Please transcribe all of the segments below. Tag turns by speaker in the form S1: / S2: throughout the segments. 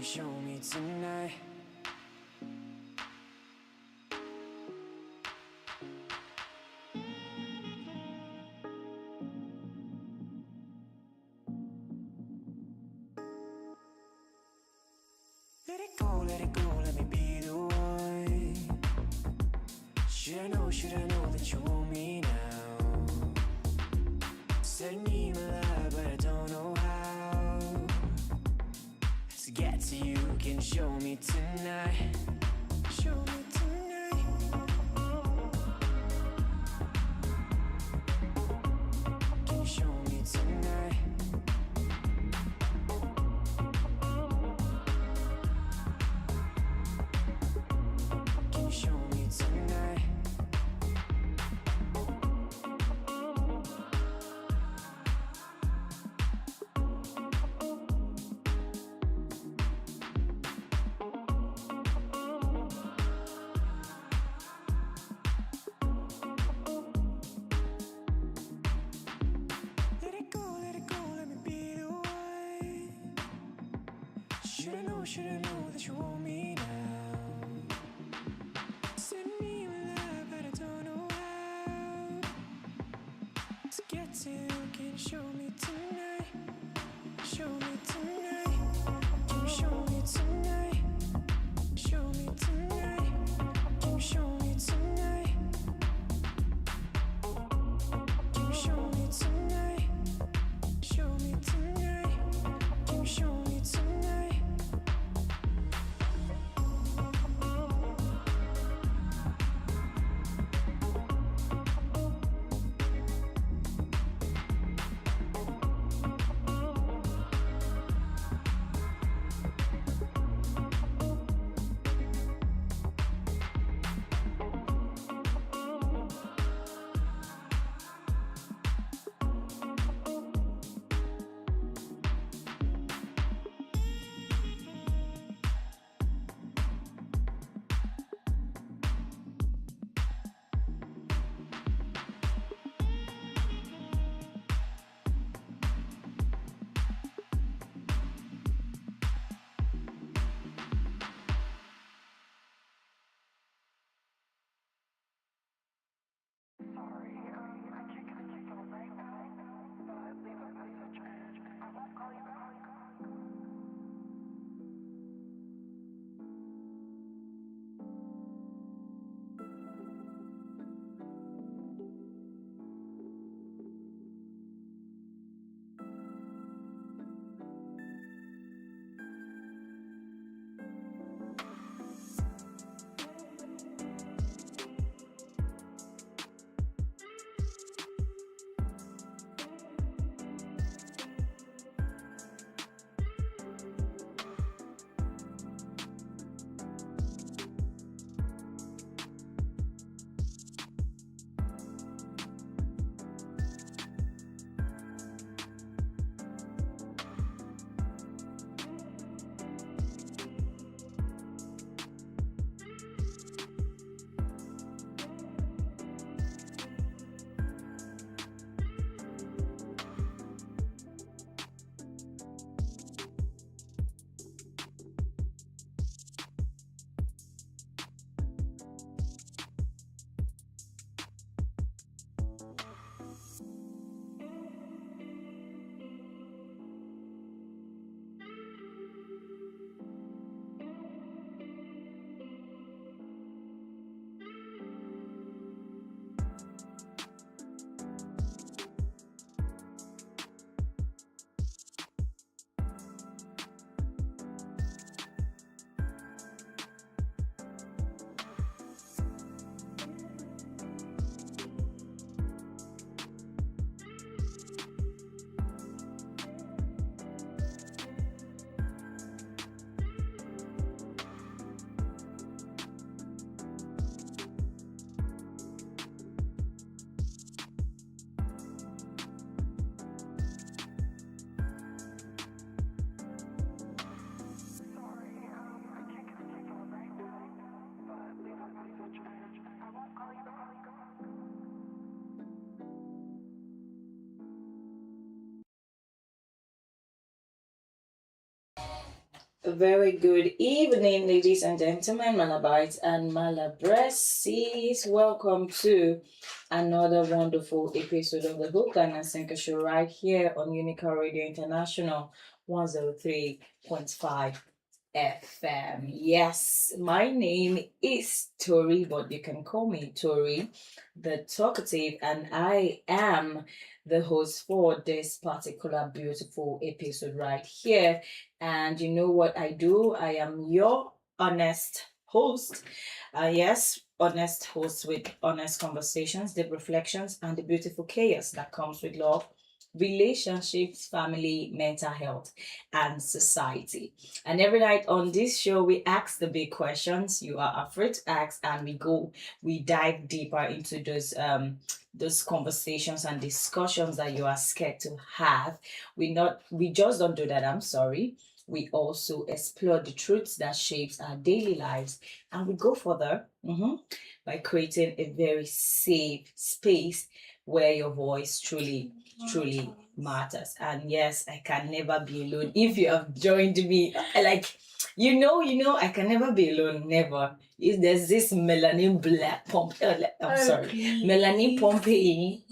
S1: show me tonight? Let it go, let me be the one. Should I know that you want me now? Said I need my love, but I don't know how. To get to you, can you show me tonight? Show me tonight. Can you show me tonight? Can you show me tonight? Should I know that you want me now? Send me my love, but I don't know how. To get to you, can you show me tonight? Show me tonight. Can you show me tonight? Show me tonight. Can you show me tonight? Can you show me tonight? Show me tonight. Can you show me tonight?
S2: A very good evening, ladies and gentlemen, Malabites and Malabresses. Welcome to another wonderful episode of the Hook and Sinker Show right here on Unica Radio International 103.5 FM. Yes, my name is Tori, but you can call me Tori, the talkative, and I am the host for this particular beautiful episode right here. And you know what I do? I am your honest host. Yes, honest host with honest conversations, deep reflections, and the beautiful chaos that comes with love, relationships, family, mental health, and society. And every night on this show, we ask the big questions you are afraid to ask, and we dive deeper into those conversations and discussions that you are scared to have. We just don't do that. I'm sorry. We also explore the truths that shapes our daily lives, and we go further by creating a very safe space where your voice truly matters. And yes, I can never be alone. If you have joined me, like I can never be alone. Never. There's this melanin black pump. I'm sorry,
S1: please.
S2: melanin pumping.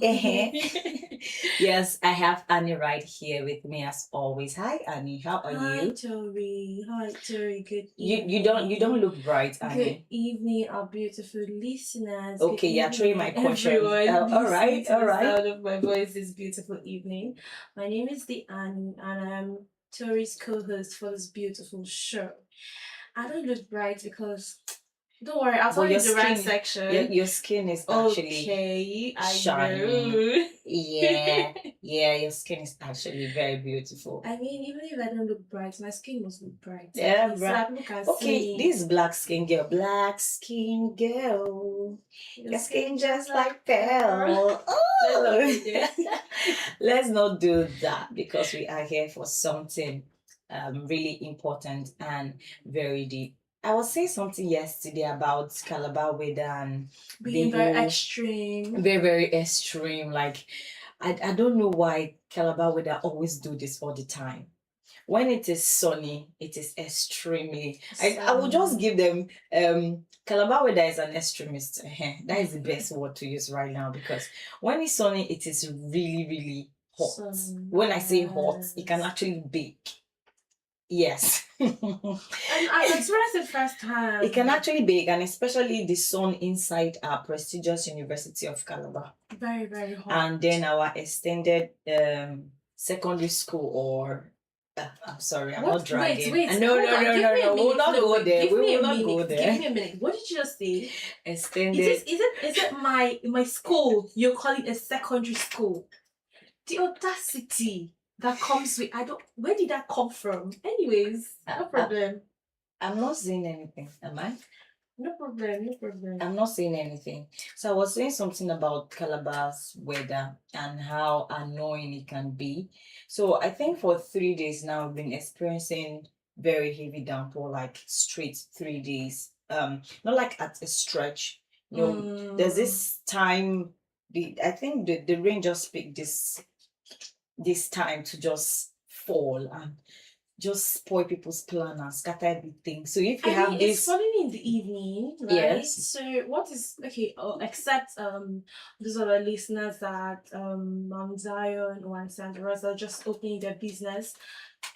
S2: Yes, I have Annie right here with me as always. Hi, Annie. How are
S1: Hi,
S2: you?
S1: Tori. Hi, Tori. Good
S2: You
S1: evening.
S2: you don't look bright,
S1: Good
S2: Annie.
S1: evening, our beautiful listeners.
S2: Okay,
S1: Good
S2: yeah, throwing my
S1: evening,
S2: question.
S1: everyone.
S2: All right,
S1: listening to
S2: all
S1: the
S2: right.
S1: sound of my voice this beautiful evening. My name is Thee Anie, and I'm Tori's co-host for this beautiful show. I don't look bright because don't worry, I'll tell
S2: But
S1: you
S2: your
S1: the right
S2: skin,
S1: section.
S2: your skin is actually
S1: Okay, I
S2: shiny.
S1: know.
S2: Yeah, yeah, your skin is actually very beautiful.
S1: I mean, even if I don't look bright, my skin must look bright.
S2: Yeah,
S1: Okay, so that people can see
S2: Okay,
S1: me.
S2: this black skin girl, your skin just like pearl. Oh, let's not do that because we are here for something really important and very deep. I was saying something yesterday about Calabar weather and
S1: Being
S2: the
S1: very
S2: whole
S1: extreme.
S2: very extreme. Like I don't know why Calabar weather always do this all the time. When it is sunny, it is extremely. I will just give them Calabar weather is an extremist. That is the best word to use right now because when it's sunny, it is really hot. When I say hot, it can actually bake. Yes.
S1: I've experienced it firsthand.
S2: It can actually bake, and especially the sun inside our prestigious University of Calabar.
S1: Very hot.
S2: And then our extended secondary school or I'm sorry, I'm not dragging.
S1: Wait.
S2: No. We'll not go there. We will not go
S1: Give
S2: there.
S1: me a minute. What did you just say?
S2: Extended.
S1: Is it my school? You're calling a secondary school? The audacity that comes with where did that come from? Anyways, no problem.
S2: I'm not saying anything, am I?
S1: No problem.
S2: I'm not saying anything. So I was saying something about Calabar's weather and how annoying it can be. So I think for 3 days now I've been experiencing very heavy downpour, like straight 3 days. Not like at a stretch. There's this time I think the rain just picked this time to just fall and just spoil people's plan and scatter everything. So if you have
S1: it's falling in the evening, right?
S2: Yes.
S1: So what is okay? Except those other listeners that Mount Zion or San Rosa are just opening their business.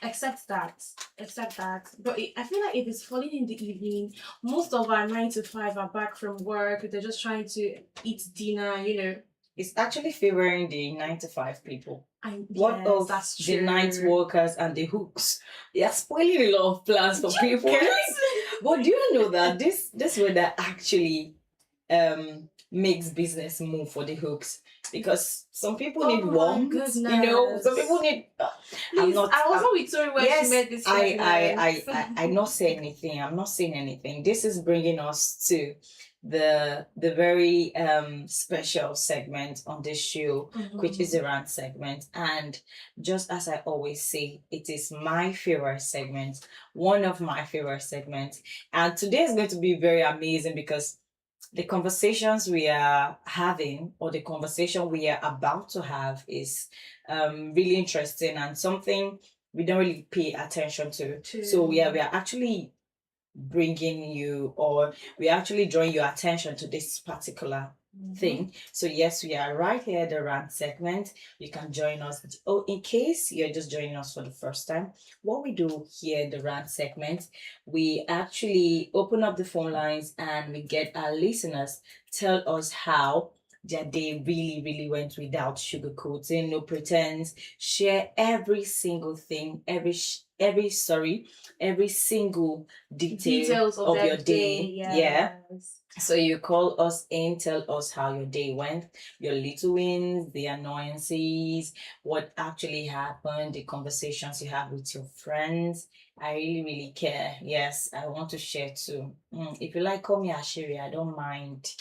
S1: Except that. But I feel like if it's falling in the evening, most of our 9 to 5 are back from work. They're just trying to eat dinner.
S2: It's actually favoring the 9 to 5 people.
S1: What yes, of that's
S2: the night workers and the hooks? They are spoiling a lot of plans for people. But do you know that this weather actually makes business move for the hooks? Because some people need warmth. Some people need.
S1: Please, I wasn't with Tori when she made this.
S2: I'm not saying anything. I'm not saying anything. This is bringing us to the very special segment on this show, which is a rant segment. And just as I always say, it is my favorite segment, one of my favorite segments. And today is going to be very amazing because the conversations we are having or the conversation we are about to have is really interesting and something we don't really pay attention to.
S3: True.
S2: So we are actually bringing you, or we're actually drawing your attention to this particular thing. So yes, we are right here at the rant segment. You can join us. Oh, in case you're just joining us for the first time, what we do here in the rant segment, we actually open up the phone lines and we get our listeners tell us how their day really went without sugarcoating, no pretense. Share every single thing, every sorry, every single
S3: Details of
S2: your
S3: that
S2: day. Yeah.
S3: Yes.
S2: So you call us in, tell us how your day went, your little wins, the annoyances, what actually happened, the conversations you have with your friends. I really care. Yes, I want to share too. If you like, call me Ashiri. I don't mind.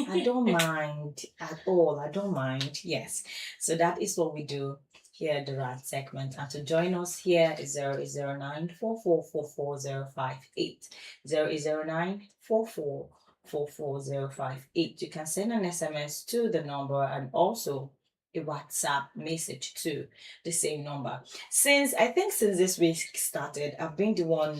S2: I don't mind at all. I don't mind. Yes. So that is what we do here at the Rad segment. And to join us here is 00944440058. 00944440058. You can send an SMS to the number and also a WhatsApp message to the same number. Since this week started, I've been the one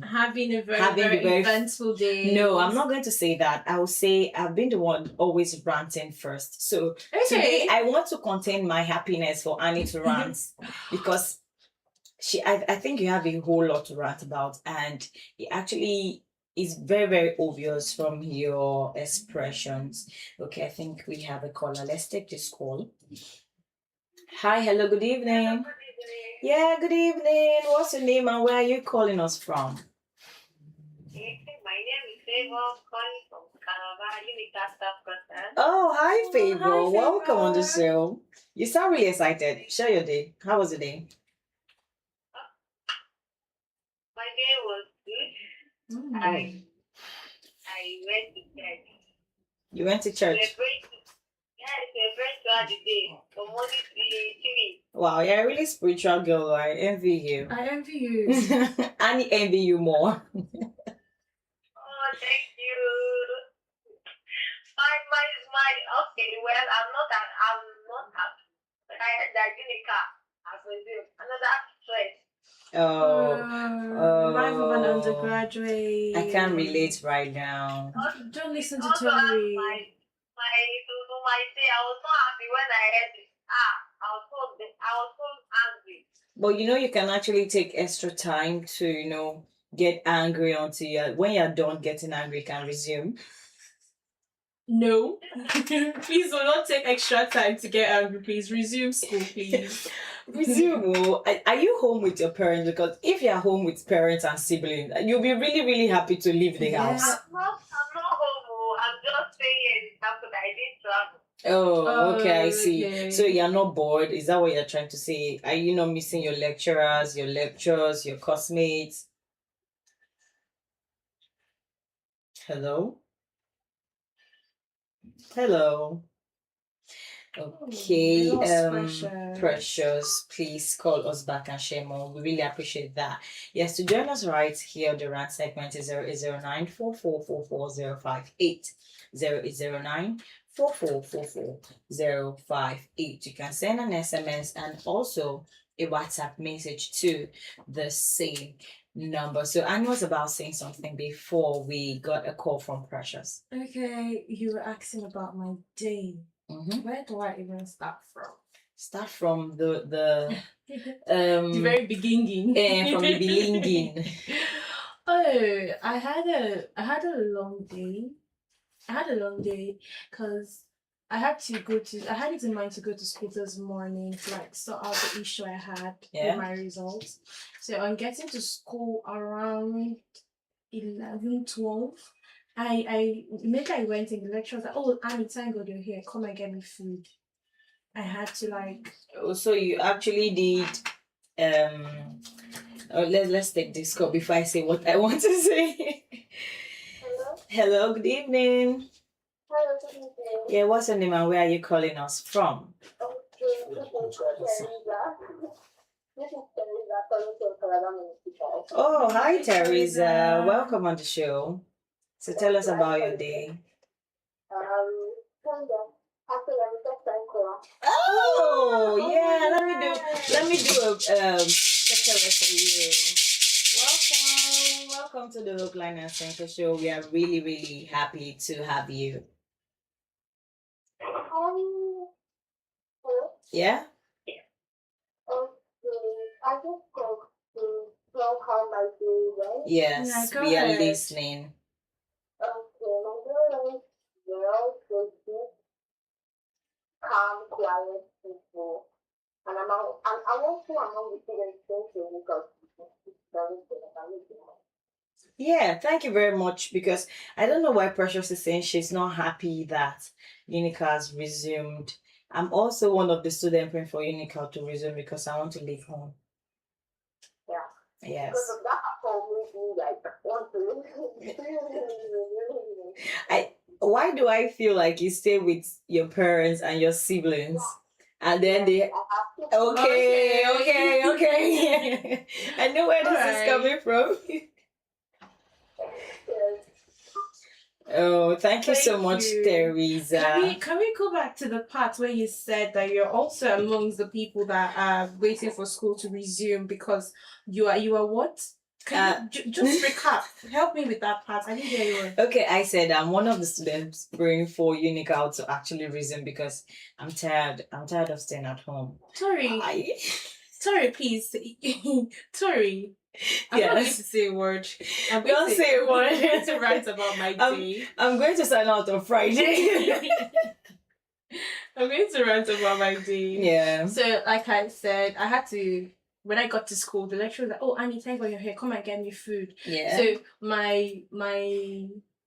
S3: having a very eventful day.
S2: No, I'm not going to say that. I will say I've been the one always ranting first. So today I want to contain my happiness for Annie to rant because I think you have a whole lot to rant about, and it actually is very obvious from your expressions. Okay, I think we have a caller. Let's take this call. Hi, hello, good evening. Yeah, good evening. What's your name and where are you calling us from?
S4: My name is Favor, calling from Calabar, Unica, South Africa.
S2: Oh, hi, Favor.
S3: Hi, Favor.
S2: Welcome on the show. You sound really excited. Share your day. How was the day?
S4: My day was good. I went to church.
S2: You went to church?
S4: Celebrate throughout the day, from morning to evening.
S2: Wow, you're a really spiritual girl. I envy you.
S3: I envy you.
S2: I envy you more.
S4: Oh, thank you. Okay, well, I'm not happy. But I had that Unica as resumed. Another stress.
S3: Life of an undergraduate.
S2: I can't relate right now.
S3: Don't listen to
S4: Also,
S3: Tory.
S4: I was not happy when I heard it. I was so angry.
S2: But you can actually take extra time to, get angry until when you're done getting angry, you can resume.
S3: No. Please do not take extra time to get angry. Please resume school, please.
S2: Resume. Are you home with your parents? Because if you're home with parents and siblings, you'll be really happy to leave the house.
S4: I'm not home. I'm just staying in the house because I didn't travel.
S2: Oh, okay, I see.
S3: Okay.
S2: So you're not bored? Is that what you're trying to say? Are you not missing your lecturers, your lectures, your classmates? Hello? Hello? Okay, Precious, please call us back and share more. We really appreciate that. Yes, to join us right here on the rant segment is 00944440058. 00944440058. You can send an SMS and also a WhatsApp message to the same number. So Annie was about saying something before we got a call from Precious.
S3: Okay, you were asking about my day. Where do I even start from?
S2: Start from the
S3: the very beginning.
S2: From the beginning.
S3: Oh, I had a long day. I had a long day because I had it in mind to go to school this morning to sort out the issue I had with my results. So on getting to school around 11-12, I went in, the lecturer was like, "Oh, Annie, thank God you're here. Come and get me food." I had to
S2: So you actually did let's take this call before I say what I want to say. Hello, good evening.
S4: Hello, good evening.
S2: Yeah, what's your name and where are you calling us from?
S4: Okay, this is Teresa. This is Teresa calling from Calabar Municipal.
S2: Oh, hi Teresa. Welcome on the show. So tell us about your day. Oh yeah, let me do Especially for you. Welcome to the Hookline and Center Show. We are really, really happy to have you.
S4: Um,
S2: Yeah?
S4: I just go to know how my day went.
S2: Yes,
S3: go
S2: we are
S3: ahead.
S2: listening.
S4: Okay, my day went well, so good, calm, quiet, peaceful. And I want to among the students thinking because it's very good.
S2: Yeah, thank you very much because I don't know why Precious is saying she's not happy that Unica has resumed. I'm also one of the students praying for Unica to resume because I want to leave home.
S4: Yeah.
S2: Yes.
S4: Because of that, for me, like, want to.
S2: Why do I feel like you stay with your parents and your siblings? And then they
S4: I have to.
S2: okay. I know where this is
S3: Alright.
S2: coming from.
S4: Yes.
S2: Oh, thank you so
S3: Thank
S2: much,
S3: you.
S2: Teresa.
S3: Can we go back to the part where you said that you're also amongst the people that are waiting for school to resume because you are what? Can you just recap? Help me with that part. I didn't hear you.
S2: Okay, I said I'm one of the students praying for Unica to actually resume because I'm tired. I'm tired of staying at home.
S3: Tori,
S2: I-
S3: Tori, please. Tori. I'm not going to say a word.
S2: Don't say a word.
S3: I'm going to write about my day.
S2: I'm going to sign out on Friday.
S3: I'm going to rant about my day.
S2: Yeah.
S3: So, like I said, I had to. When I got to school, the lecturer was like, "Oh, Annie, thank God you're here. Come and get me food."
S2: Yeah.
S3: So my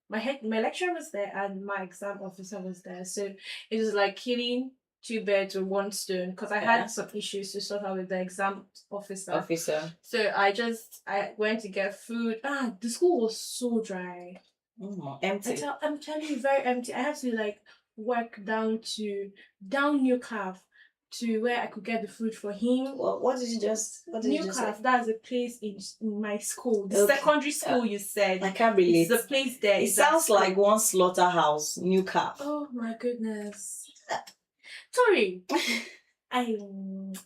S3: lecturer was there and my exam officer was there. So it was like killing two birds with one stone because I had some issues to sort out with the exam officer. So I went to get food. The school was so dry.
S2: Empty.
S3: I'm telling you, very empty. I had to like work down Newcalf to where I could get the food for him.
S2: What did you just say?
S3: That's a place in my school. The secondary school you said.
S2: I can't relate.
S3: It's the place there.
S2: It sounds like one slaughterhouse, Newcalf.
S3: Oh my goodness. Tori,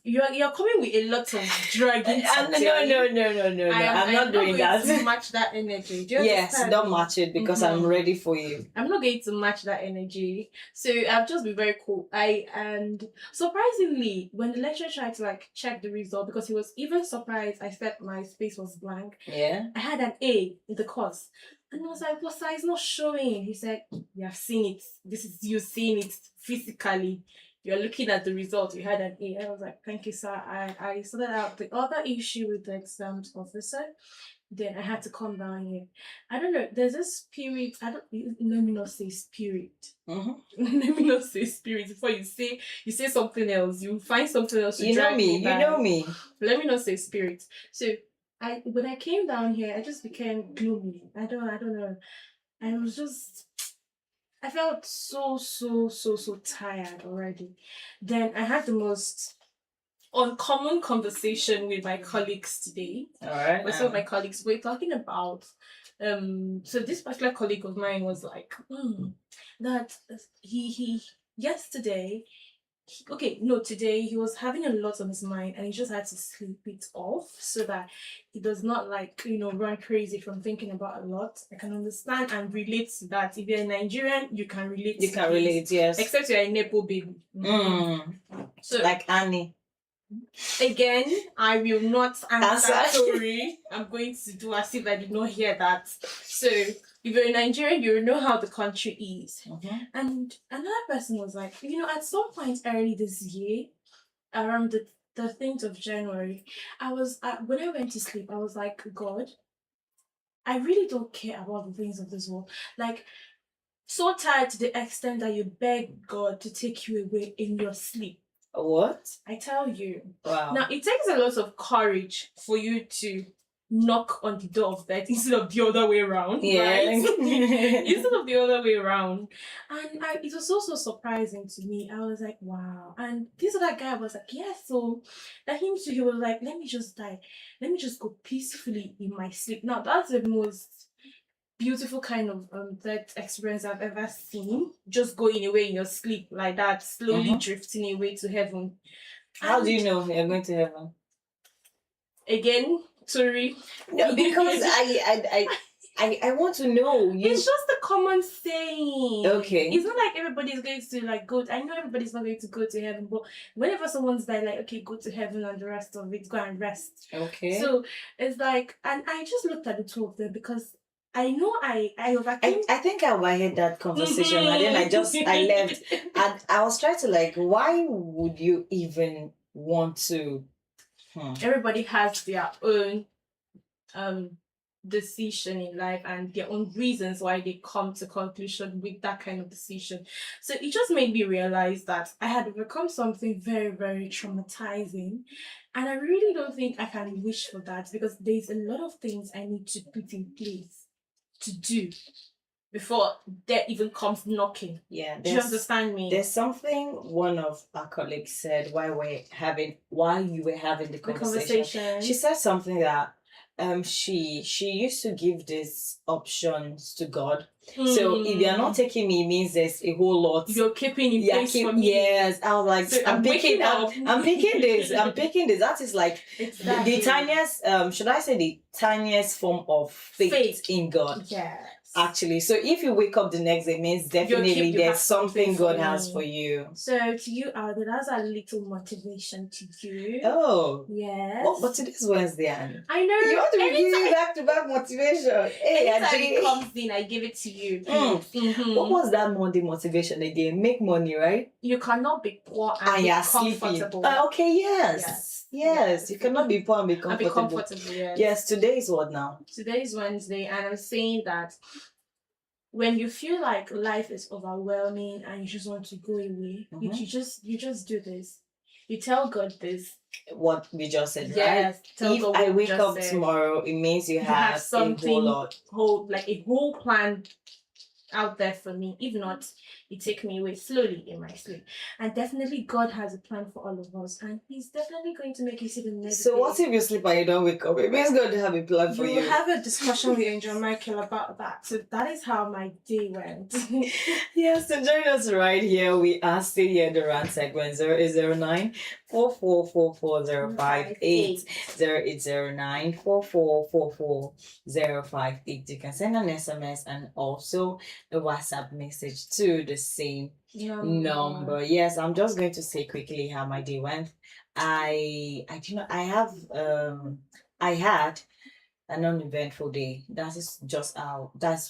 S3: you're coming with a lot of dragging.
S2: No. I'm not doing that.
S3: I'm not going to match that energy. Do you
S2: Yes,
S3: understand
S2: don't
S3: me?
S2: match it because I'm ready for you.
S3: I'm not going to match that energy. So I've just been very cool. And surprisingly, when the lecturer tried to like check the result, because he was even surprised I said my space was blank.
S2: Yeah.
S3: I had an A in the course. And I was like, "What's that? It's not showing." He said, "You have seen it. This is you seeing it physically. You're looking at the result. You had an A." I was like, "Thank you, sir." I sorted out the other issue with the exams officer. Then I had to come down here. I don't know. There's this spirit. Let me not say spirit. Let me not say spirit before you say something else. You find something else to drag me.
S2: You know me.
S3: Let me not say spirit. So when I came down here, I just became gloomy. I don't know. I was just. I felt so tired already. Then I had the most uncommon conversation with my colleagues today.
S2: All right.
S3: With some of my colleagues, we're talking about so this particular colleague of mine was like that he yesterday today he was having a lot on his mind and he just had to sleep it off so that he does not run crazy from thinking about a lot. I can understand and relate to that. If you're a Nigerian, you can relate.
S2: You can relate, yes.
S3: Except you're a Nepo baby.
S2: So like Annie.
S3: Again, I will not answer Tori. I'm going to do as if I did not hear that. So, if you're a Nigerian, you know how the country is. And another person was like, at some point early this year, around the 13th of January, when I went to sleep, I was like, God, I really don't care about the things of this world. Like, so tired to the extent that you beg God to take you away in your sleep.
S2: What?
S3: I tell you.
S2: Wow.
S3: Now, it takes a lot of courage for you to knock on the door of death instead of the other way around.
S2: Yeah.
S3: Right? Instead of the other way around. And it was also surprising to me. I was like, wow. And this other guy was like, yeah, so that him too, he was like, let me just die. Let me just go peacefully in my sleep. Now, that's the most beautiful kind of that experience I've ever seen. Just going away in your sleep like that, slowly drifting away to heaven.
S2: How do you know you're going to heaven?
S3: Again, Tori.
S2: No, because I want to know.
S3: It's just a common saying.
S2: Okay.
S3: It's not like everybody's going to like go. I know everybody's not going to go to heaven, but whenever someone's died, like, okay, go to heaven and the rest of it, go and rest.
S2: Okay.
S3: So it's like, and I just looked at the two of them because I know I overcame.
S2: I think I overheard that conversation and then I left and I was trying to like, why would you even want to?
S3: Everybody has their own decision in life and their own reasons why they come to conclusion with that kind of decision. So it just made me realize that I had overcome something very, very traumatizing, and I really don't think I can wish for that because there's a lot of things I need to put in place to do before death even comes knocking.
S2: Yeah,
S3: Do you understand me?
S2: There's something one of our colleagues said while you were having the conversation. She said something that she used to give these options to God. So if you're not taking me, it means there's a whole lot
S3: you're keeping in place for me.
S2: Yes, I was like,
S3: So
S2: I'm picking this. That is like
S3: Exactly.
S2: the tiniest should I say the tiniest form of faith in God.
S3: Yes.
S2: Actually, so if you wake up the next day, it means definitely there's something God has for you.
S3: So to you out there, that's a little motivation to you.
S2: Oh.
S3: Yes.
S2: But today's Wednesday, Annie.
S3: I know.
S2: You want to be giving back-to-back motivation. Hey,
S3: anytime it comes in, I give it to you. Mm-hmm.
S2: What was that Monday motivation again? Make money, right?
S3: You cannot be poor and be comfortable.
S2: Okay, yes. You cannot be poor and be comfortable. Yes, today is what now?
S3: Today is Wednesday, and I'm saying that when you feel like life is overwhelming and you just want to go away, you just do this. You tell God this.
S2: What we just said,
S3: yes,
S2: right? If I wake up tomorrow, it means you have something, a
S3: whole plan out there for me. If not, you take me away slowly in my sleep. And definitely God has a plan for all of us, and He's definitely going to make you see the next
S2: So
S3: day.
S2: what if you sleep and you don't wake up? It means God have a plan for you.
S3: You have a discussion with Angel Michael about that. So that is how my day went.
S2: Yes, so join us right here. We are still here in the rant segment 0809 4444 0809 4444 You can send an SMS and also a WhatsApp message to the same number. Yes, I'm just going to say quickly how my day went. I had an uneventful day. That's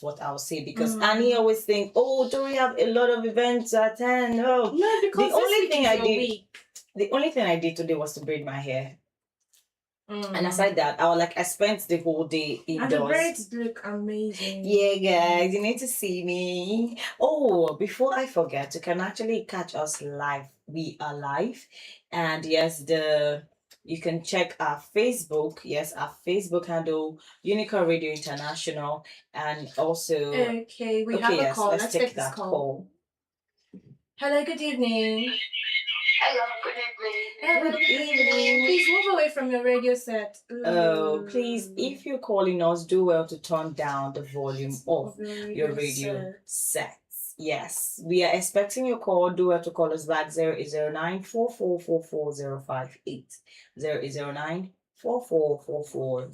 S2: what I'll say, because Annie always think, oh, do we have a lot of events to attend? No, because the only thing I did today was to braid my hair. And aside that, I spent the whole day indoors.
S3: And the braids look amazing.
S2: Yeah, guys, you need to see me. Oh, before I forget, you can actually catch us live. We are live, and yes, you can check our Facebook. Yes, our Facebook handle, Unicorn Radio International, and also.
S3: Okay, we have a call. Let's take that call. Hello, good evening.
S4: Hello, good evening.
S2: Good evening.
S3: Please move away from your radio set.
S2: Oh, please, if you're calling us, do well to turn down the volume of your radio set. Yes, we are expecting your call. Do well to call us back 0809 4444 0809 4444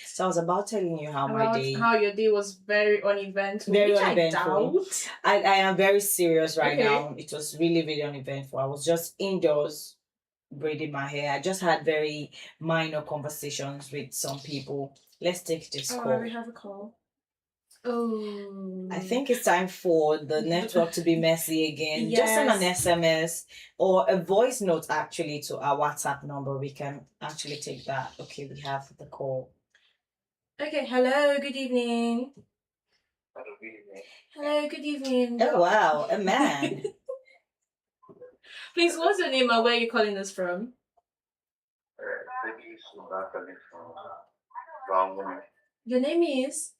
S2: So I was about telling you how
S3: your day was very uneventful.
S2: Very uneventful. I am very serious right now. It was really, really uneventful. I was just indoors braiding my hair. I just had very minor conversations with some people. Let's take this call.
S3: We have a call. Oh,
S2: I think it's time for the network to be messy again.
S3: Yes.
S2: Just send an SMS or a voice note actually to our WhatsApp number. We can actually take that. Okay, we have the call.
S3: Okay, hello, good evening. Hello, good evening.
S2: Oh wow, a man.
S3: Please, what's your name and where are you calling us from? Your name is?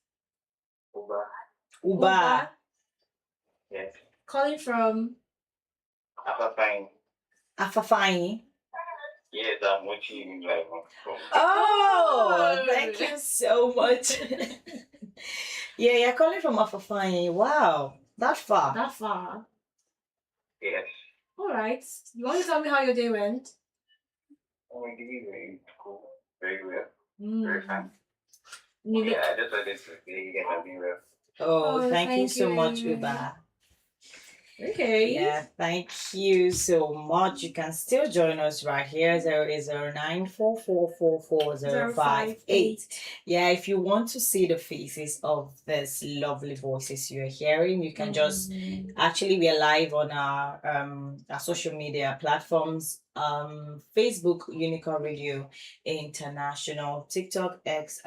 S2: Uba.
S4: Yes.
S3: Calling from?
S2: Afafine.
S4: Yes, I'm watching live from.
S2: Oh, thank you so much. Yeah, you're calling from Afafine. Wow, that far.
S4: Yes.
S3: All right. You want to tell me how your day went?
S1: Oh, my day very cool. Very well. Very
S3: Mm.
S1: fine.
S3: You look.
S1: Yeah, I just wanted to say you guys are doing well.
S2: Oh,
S3: Oh,
S2: thank you
S3: thank
S2: so much,
S3: you.
S2: Uba.
S3: Okay.
S2: Yeah, thank you so much. You can still join us right here, 080944444058. Yeah, if you want to see the faces of these lovely voices you're hearing, you can just actually we're live on our social media platforms, Facebook Unicorn Radio International, TikTok X,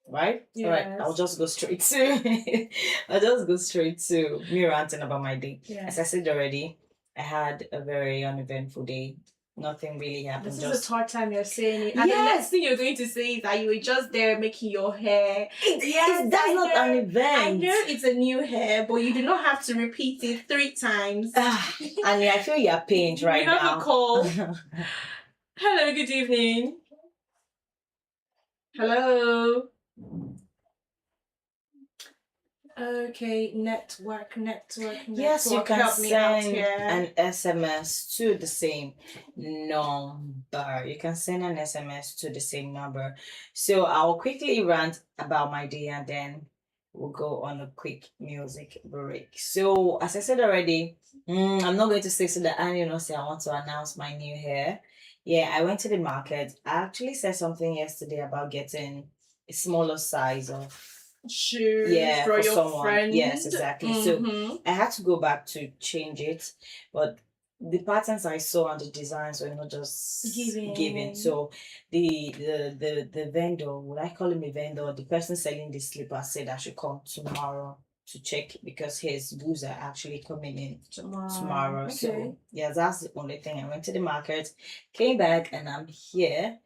S2: right? All right. I'll
S3: Yes.
S2: just go straight to I'll just go straight to me ranting about my day.
S3: Yeah.
S2: As I said already, I had a very uneventful day. Nothing really happened.
S3: This is the third time you're saying it. And the
S2: Yes!
S3: next thing you're going to say is that you were just there making your hair. Yes,
S2: that's
S3: I
S2: not
S3: know.
S2: an event.
S3: I know it's a new hair, but you do not have to repeat it 3 times.
S2: And I feel you're pained right
S3: We have
S2: now.
S3: a call. Hello, good evening. Hello. Okay, network.
S2: Yes, you can
S3: Help me out
S2: send
S3: here.
S2: an SMS to the same number. You can send an SMS to the same number. So I'll quickly rant about my day and then we'll go on a quick music break. So as I said already, I'm not going to say so that I say I want to announce my new hair. Yeah, I went to the market. I actually said something yesterday about getting a smaller size of
S3: Shoes for
S2: for
S3: your
S2: someone.
S3: friend.
S2: Yes, exactly. So
S3: Mhm.
S2: I had to go back to change it, but the patterns I saw and the designs were not just
S3: Giving.
S2: So the vendor, would I call him a vendor? The person selling the slipper said I should come tomorrow to check because his goods are actually coming in tomorrow.
S3: Okay.
S2: So yeah, that's the only thing. I went to the market, came back, and I'm here.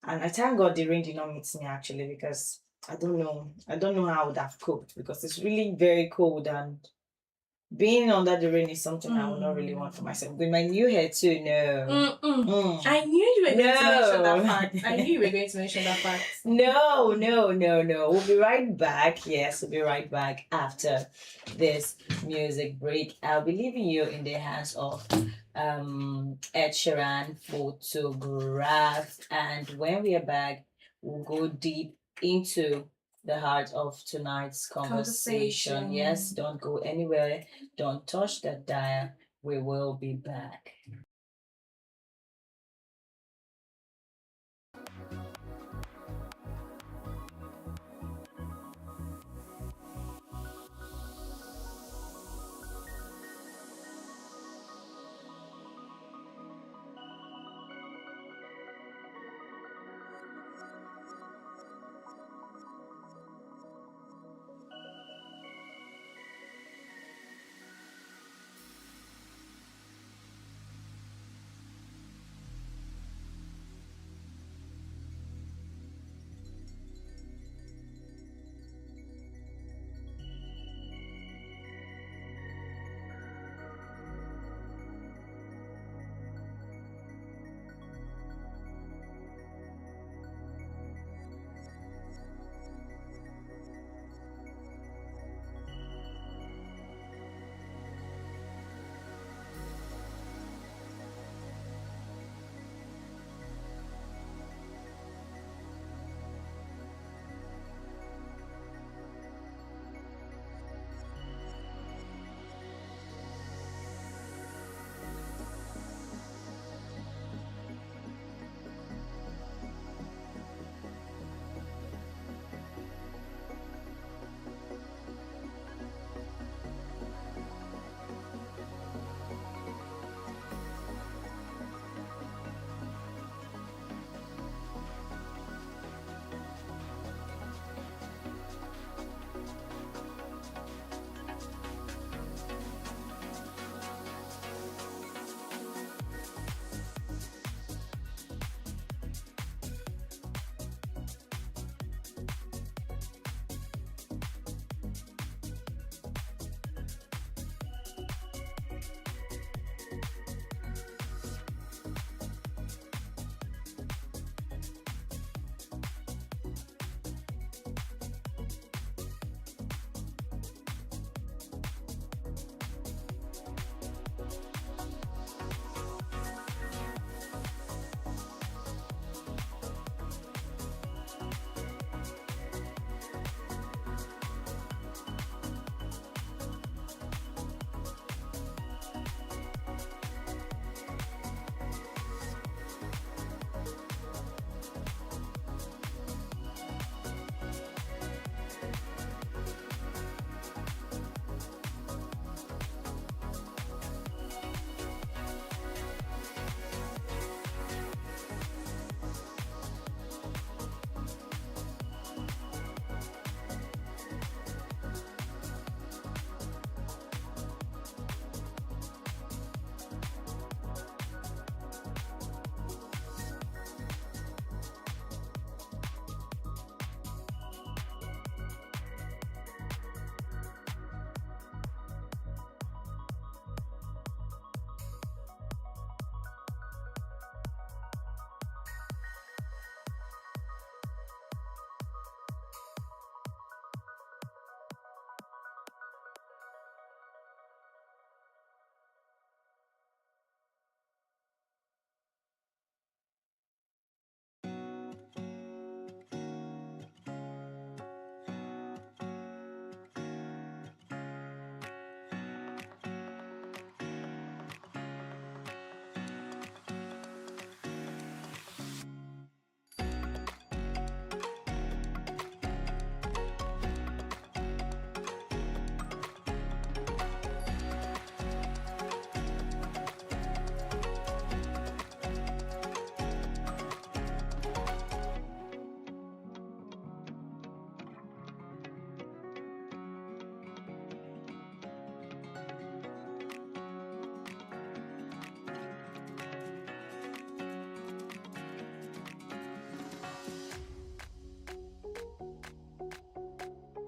S2: And I thank God the rain did not meet me actually because I don't know. I don't know how I would have coped because it's really very cold and being under the rain is something I would not really want for myself. With my new hair too, no.
S3: I knew you were going to mention that
S2: No.
S3: fact. I knew you were going to mention that fact.
S2: No. We'll be right back. Yes, we'll be right back after this music break. I'll be leaving you in the hands of Ed Sheeran photograph. And when we are back, we'll go deep into the heart of tonight's conversation. Yes, don't go anywhere. Don't touch that dial. We will be back.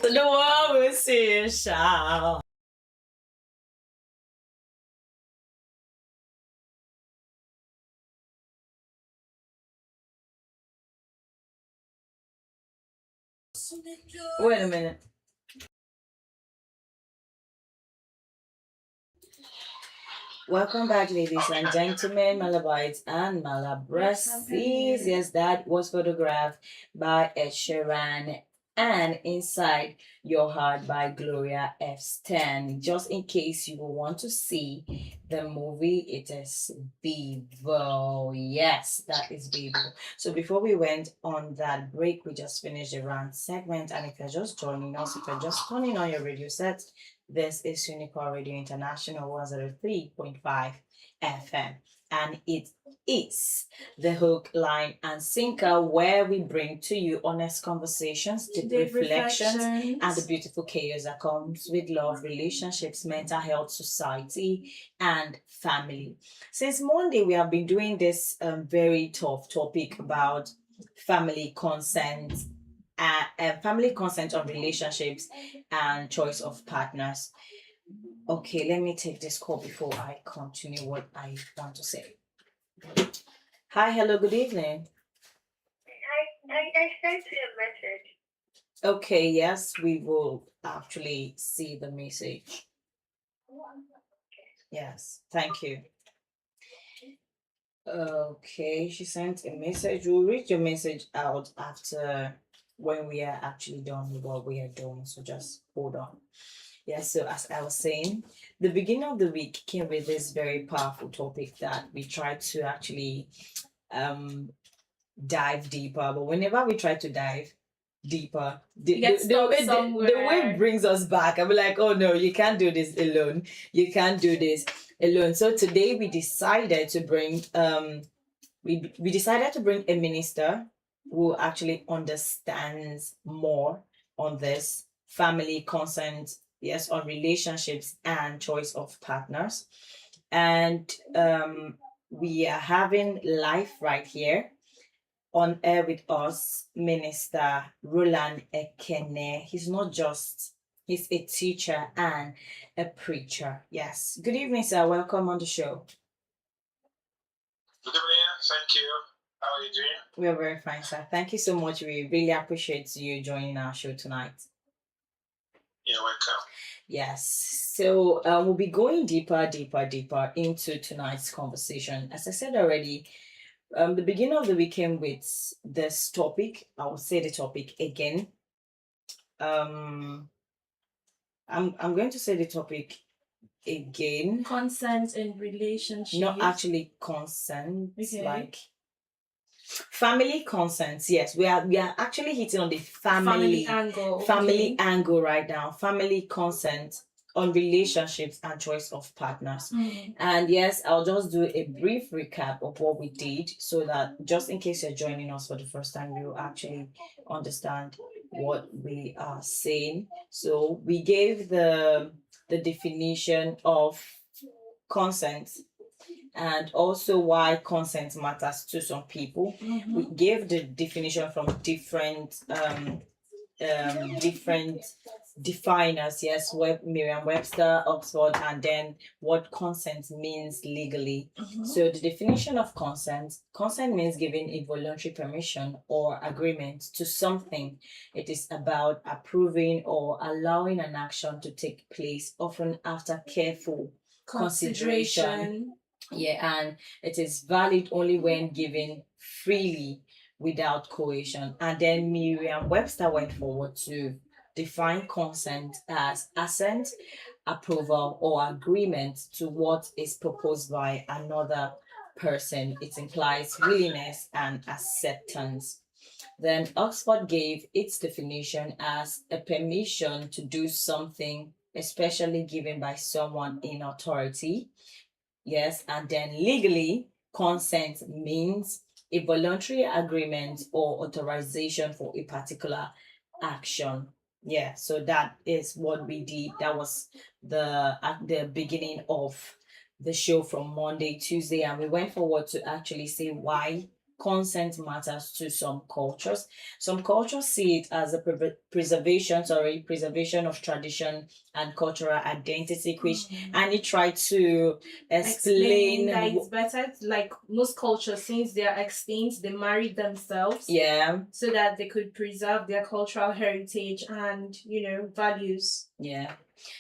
S2: So the world will see a shout. Wait a minute. Welcome back, ladies and gentlemen, Malabites and Malabresses. Yes, that was photographed by Ed Sheeran and Inside Your Heart by Gloria F. Stan. Just in case you will want to see the movie, it is Vivo. Yes, that is Vivo. So before we went on that break, we just finished the round segment. And if you're just joining us, if you're just turning on your radio set, this is Unicorn Radio International 103.5 FM. And it is the hook, line, and sinker where we bring to you honest conversations, deep reflections, and the beautiful chaos that comes with love, relationships, mental health, society, and family. Since Monday, we have been doing this very tough topic about family consent family consent on relationships and choice of partners. Okay, let me take this call before I continue what I want to say. Hi, hello, good evening.
S4: I sent you a message.
S2: Okay, yes, we will actually see the message. Yes, thank you. Okay, she sent a message. We'll read your message out after when we are actually done with what we are doing. So just hold on. Yeah, so as I was saying, the beginning of the week came with this very powerful topic that we try to actually dive deeper. But whenever we try to dive deeper, the way brings us back. I'm like, oh no, you can't do this alone. You can't do this alone. So today we decided to bring we decided to bring a minister who actually understands more on this family consent, yes, on relationships and choice of partners. And we are having live right here on air with us, Minister Roland Ekene. He's a teacher and a preacher. Yes. Good evening, sir. Welcome on the show.
S5: Good evening. Thank you. How are you doing?
S2: We are very fine, sir. Thank you so much. We really appreciate you joining our show tonight.
S5: You're welcome.
S2: Yes. So we'll be going deeper into tonight's conversation. As I said already, the beginning of the weekend with this topic, I will say the topic again. I'm going to say the topic again.
S3: Consent in relationships.
S2: Not actually consent,
S3: Okay.
S2: like family consent. Yes, we are actually hitting on the family
S3: angle.
S2: Angle right now. Family consent on relationships and choice of partners. And yes, I'll just do a brief recap of what we did so that just in case you're joining us for the first time, you actually understand what we are saying. So we gave the definition of consent and also why consent matters to some people. We gave the definition from different definers, yes, Merriam-Webster, Oxford, and then what consent means legally. So the definition of consent means giving a voluntary permission or agreement to something. It is about approving or allowing an action to take place, often after careful consideration. Yeah, and it is valid only when given freely without coercion. And then Merriam-Webster went forward to define consent as assent, approval, or agreement to what is proposed by another person. It implies willingness and acceptance. Then Oxford gave its definition as a permission to do something, especially given by someone in authority. Yes, and then legally, consent means a voluntary agreement or authorization for a particular action. Yeah, so that is what we did. That was at the beginning of the show from Monday, Tuesday, and we went forward to actually say why consent matters to some cultures. Some cultures see it as a preservation of tradition and cultural identity, which Annie tried to explain
S3: that it's better, like most cultures, since they are extinct, they married themselves, so that they could preserve their cultural heritage and values.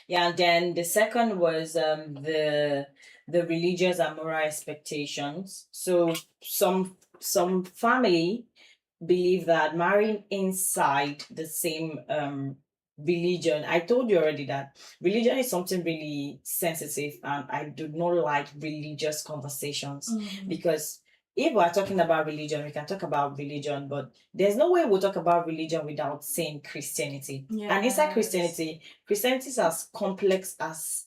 S2: And then the second was the religious and moral expectations. So some family believe that marrying inside the same religion. I told you already that religion is something really sensitive, and I do not like religious conversations because if we're talking about religion, we can talk about religion, but there's no way we'll talk about religion without saying Christianity. And inside Christianity is as complex as,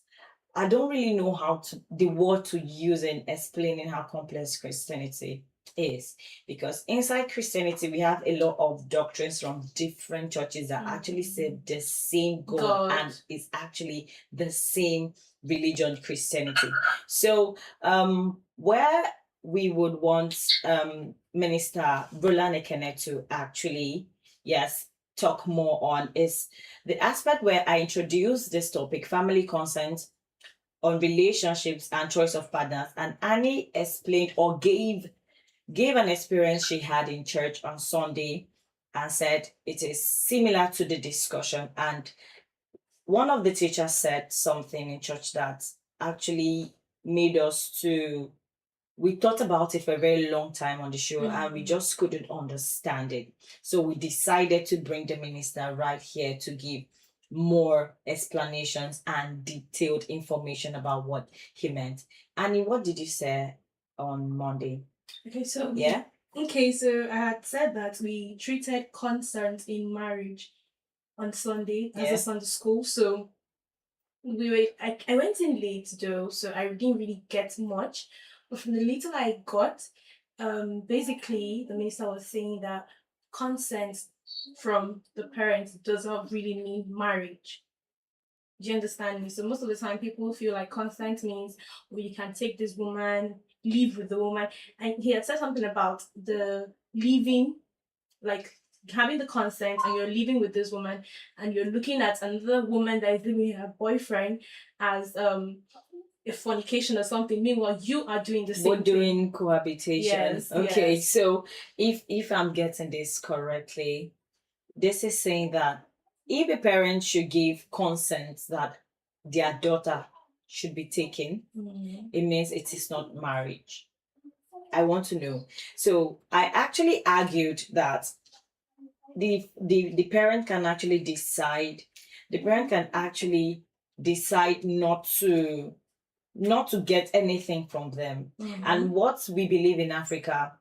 S2: I don't really know the word to use in explaining how complex Christianity is, because inside Christianity we have a lot of doctrines from different churches that actually serve the same God and is actually the same religion, Christianity. So where we would want Minister Brolane Kene to actually talk more on is the aspect where I introduced this topic, family consent, on relationships and choice of partners, and Annie explained or gave an experience she had in church on Sunday and said it is similar to the discussion. And one of the teachers said something in church that actually made us we thought about it for a very long time on the show and we just couldn't understand it. So we decided to bring the minister right here to give more explanations and detailed information about what he meant. Annie, what did you say on Monday?
S3: Okay, so I had said that we treated consent in marriage on Sunday as a Sunday school. So I went in late though, so I didn't really get much. But from the little I got, basically the minister was saying that consent from the parents does not really mean marriage. Do you understand me? So most of the time people feel like consent means, well, you can take this woman, live with the woman. And he had said something about the living, like having the consent and you're living with this woman and you're looking at another woman that is living with her boyfriend as a fornication or something. Meanwhile, you are doing the same
S2: We're doing cohabitation.
S3: Yes,
S2: okay,
S3: yes.
S2: So if I'm getting this correctly, this is saying that if a parent should give consent that their daughter should be taken, it means it is not marriage. I want to know. So I actually argued that the parent can actually decide. The parent can actually decide not to get anything from them. And what we believe in Africa,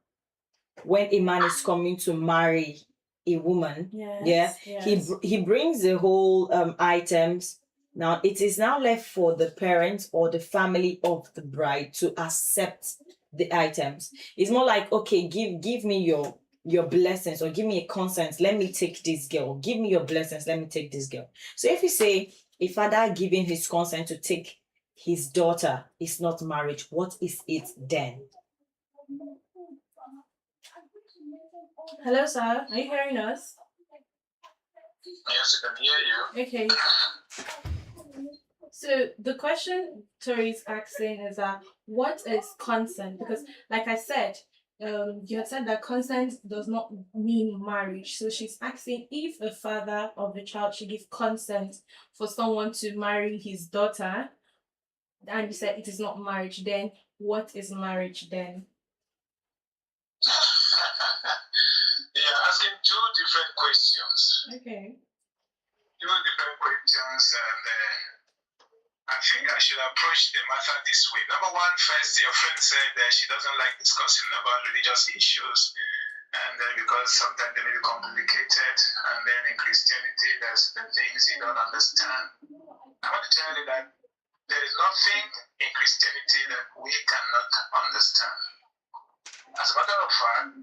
S2: when a man is coming to marry a woman, he brings the whole items. Now it is now left for the parents or the family of the bride to accept the items. It's more like, okay, give me your blessings, or give me a consent, let me take this girl. Give me your blessings, let me take this girl. So if you say a father giving his consent to take his daughter is not marriage, what is it then?
S3: Hello, sir. Are you hearing us?
S5: Yes, I can hear you.
S3: Okay. So the question Tori is asking is that what is consent? Because like I said, you had said that consent does not mean marriage. So she's asking if a father of the child should give consent for someone to marry his daughter, and you said it is not marriage, then what is marriage then?
S5: You're asking two different questions.
S3: Okay.
S5: Two different questions, and I think I should approach the matter this way. Number one, first, your friend said that she doesn't like discussing about religious issues, and because sometimes they may be complicated, and then in Christianity, there's the things you don't understand. I want to tell you that there is nothing in Christianity that we cannot understand. As a matter of fact,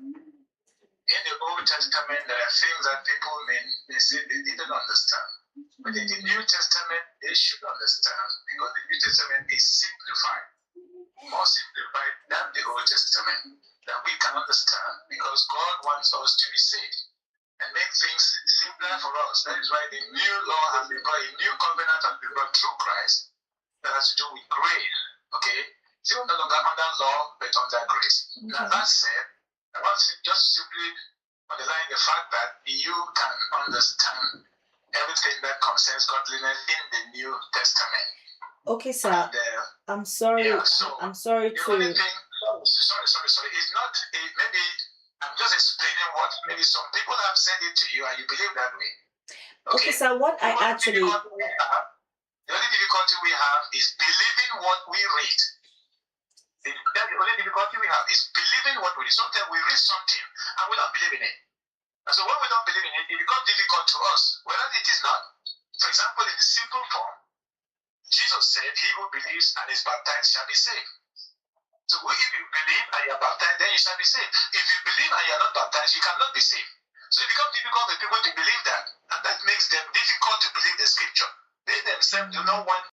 S5: in the Old Testament, there are things that people may say they didn't understand. But in the New Testament, they should understand, because the New Testament is simplified, more simplified than the Old Testament, that we can understand. wants us to be saved and make things simpler for us. That is why the new law has been brought, a new covenant has been brought through Christ that has to do with grace. Okay? So we're no longer under law, but under grace. Okay. Now that said, I want to just simply underline the fact that you can understand everything that concerns godliness in the New Testament.
S2: Okay, sir.
S5: And,
S2: I'm sorry.
S5: yeah, so
S2: I'm sorry
S5: the
S2: to.
S5: only thing, sorry. It's not, maybe I'm just explaining what maybe some people have said it to you and you believe that way.
S2: Okay, sir. What I actually.
S5: The only difficulty we have is believing what we read. The only difficulty we have is believing what we read. Sometimes we read something and we don't believe in it. And so when we don't believe in it, it becomes difficult to us, whereas it is not. For example, in the simple form, Jesus said, "He who believes and is baptized shall be saved." So if you believe and you are baptized, then you shall be saved. If you believe and you are not baptized, you cannot be saved. So it becomes difficult for people to believe that. And that makes them difficult to believe the scripture. They themselves do not want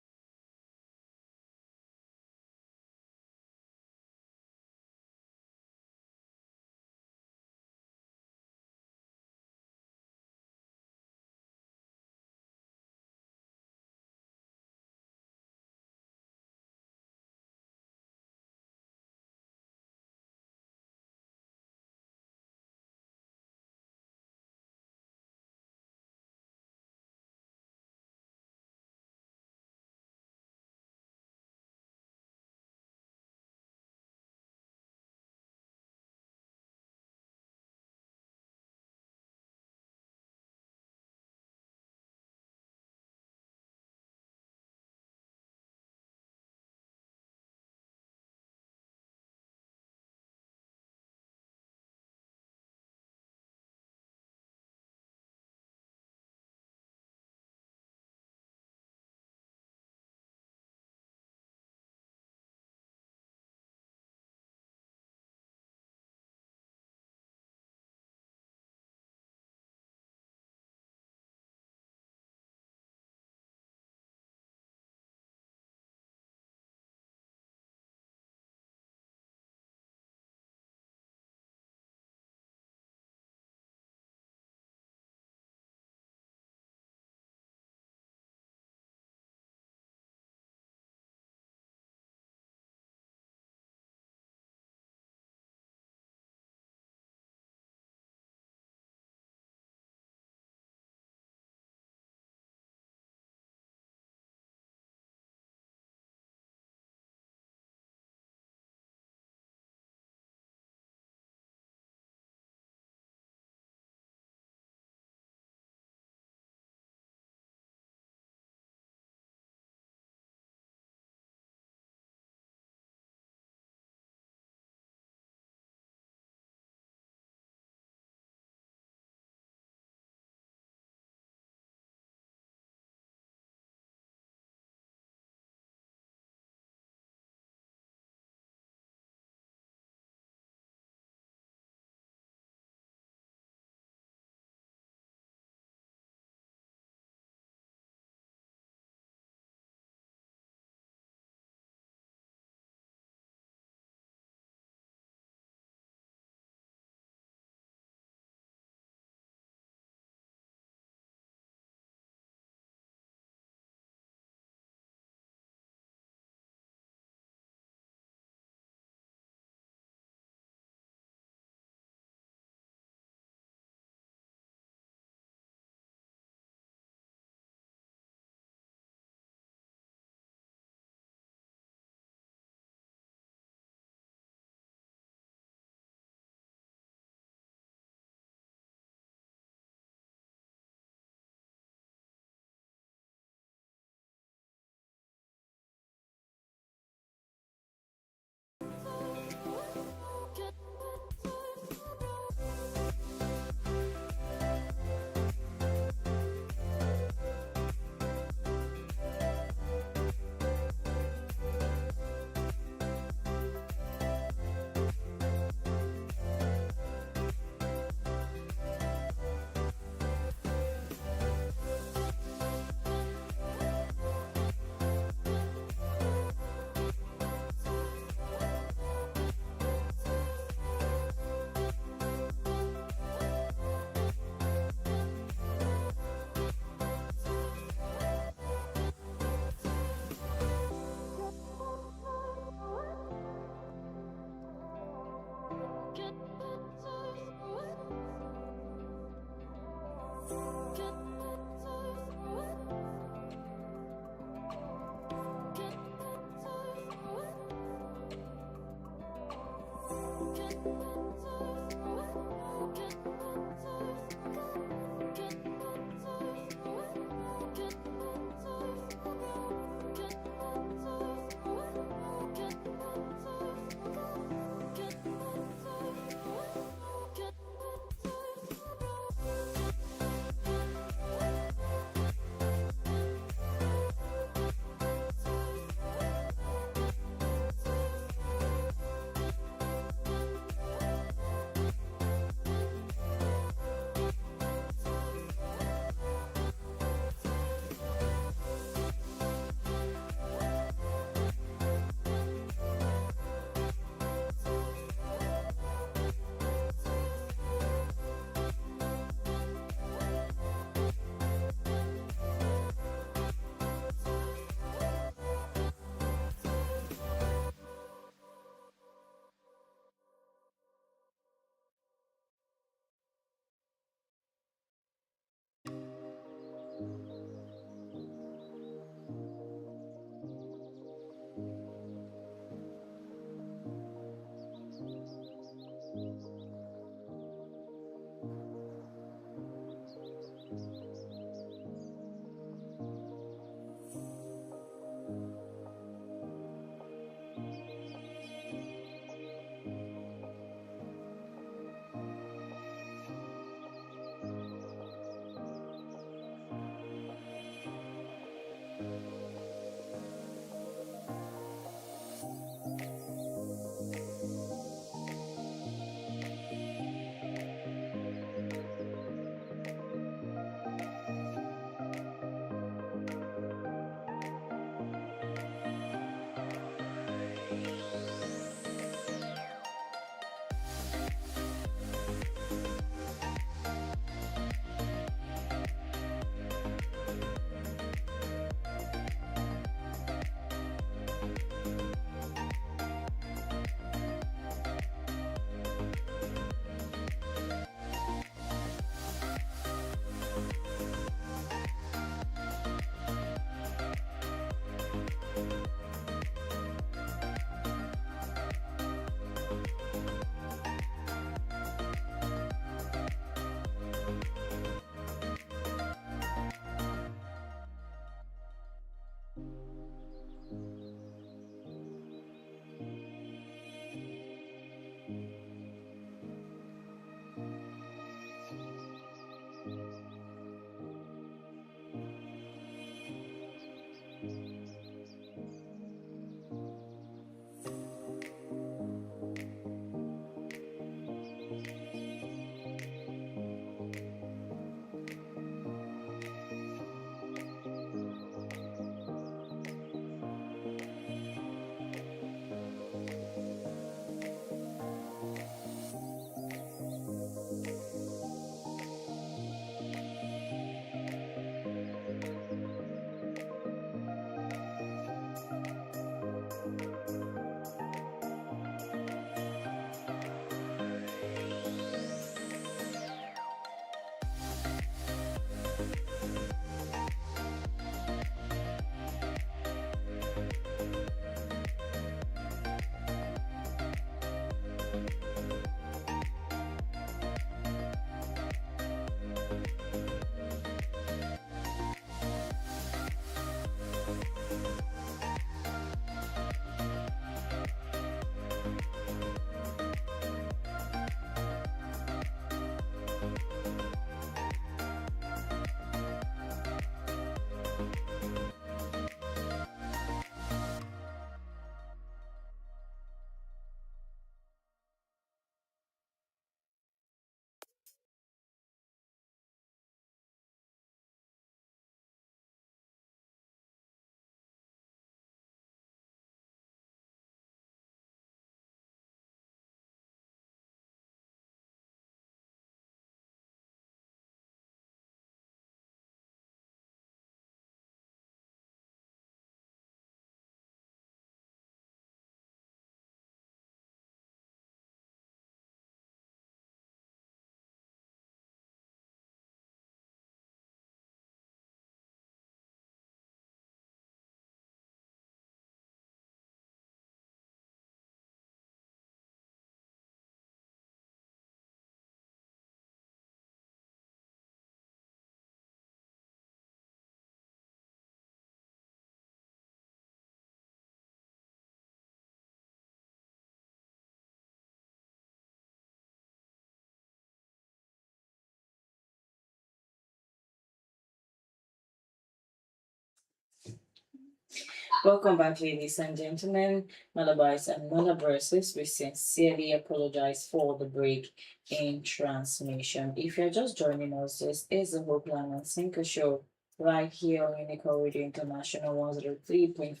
S2: Welcome back, ladies and gentlemen, Malabites and Malaverses. We sincerely apologize for the break in transmission. If you're just joining us, this is the Hopeland and Sinker Show right here on Unicorn Radio International 103.5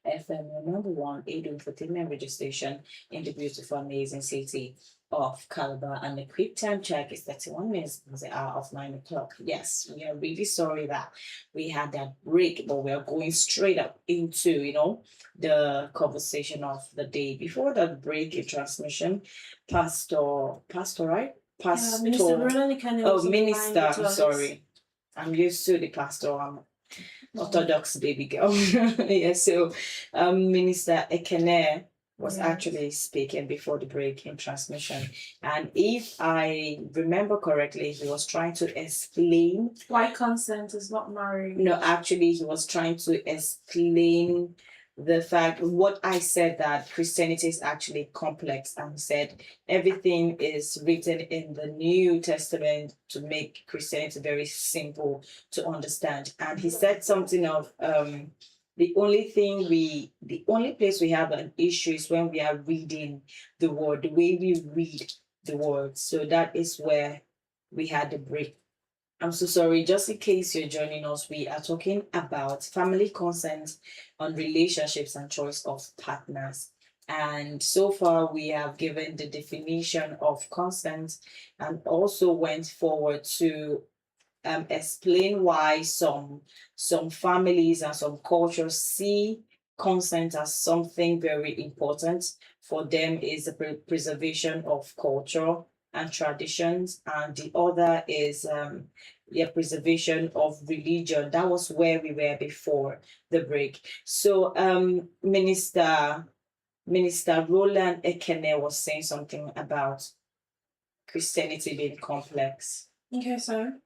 S2: FM, your number one aid entertainment radio station in the beautiful, amazing city of Calabar. And the quick time check is 31 minutes past the hour of 9 o'clock. Yes, we are really sorry that we had that break, but we are going straight up into, the conversation of the day. Before that break in transmission, Pastor, right? Pastor,
S3: Minister Roland Anie
S2: oh,
S3: was on the line
S2: Minister,
S3: with
S2: I'm
S3: us.
S2: sorry. I'm used to the pastor. I'm Orthodox baby girl. Yeah, so Minister Ekene was
S3: Yes.
S2: actually speaking before the break in transmission. And if I remember correctly, he was trying to explain.
S3: Why consent is not marriage?
S2: No, actually, he was trying to explain the fact what I said, that Christianity is actually complex, and he said everything is written in the New Testament to make Christianity very simple to understand. And he said something of the only place we have an issue is when we are reading the word, the way we read the word. So that is where we had the break. I'm so sorry. Just in case you're joining us, we are talking about family consent on relationships and choice of partners. And so far, we have given the definition of consent and also went forward to explain why some families and some cultures see consent as something very important. For them is the preservation of culture and traditions, and the other is preservation of religion. That was where we were before the break. So Minister Roland Ekene was saying something about Christianity being complex.
S3: Okay, sir.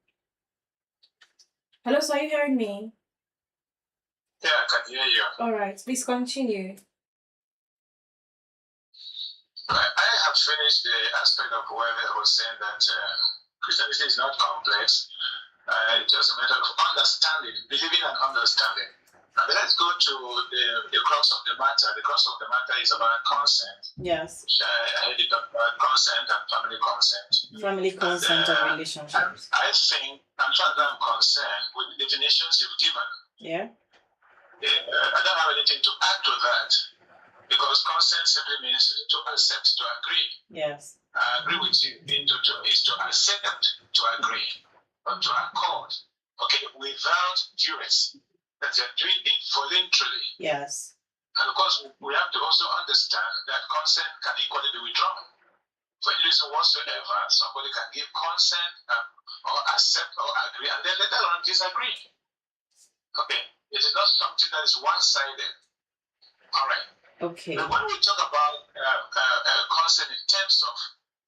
S3: Hello, sir, are you hearing me?
S5: Yeah, I can hear you.
S3: All right, please continue.
S5: I have finished the aspect of where I was saying that Christianity is not complex. It's just a matter of understanding, believing and understanding. But let's go to the crux of the matter. The crux of the matter is about consent.
S2: Yes.
S5: I did talk about consent and family consent.
S2: Family consent and relationships.
S5: I think, as far as I'm concerned, with the definitions you've given,
S2: Yeah.
S5: I don't have anything to add to that, because consent simply means to accept, to agree.
S2: Yes.
S5: I agree with you. Is to accept, to agree, or to accord. Okay, without duress. That you're doing it voluntarily.
S2: Yes.
S5: And of course, we have to also understand that consent can equally be withdrawn. For any reason whatsoever, somebody can give consent or accept or agree, and then later on disagree. Okay, it is not something that is one-sided. All right.
S2: Okay.
S5: Now, when we talk about consent in terms of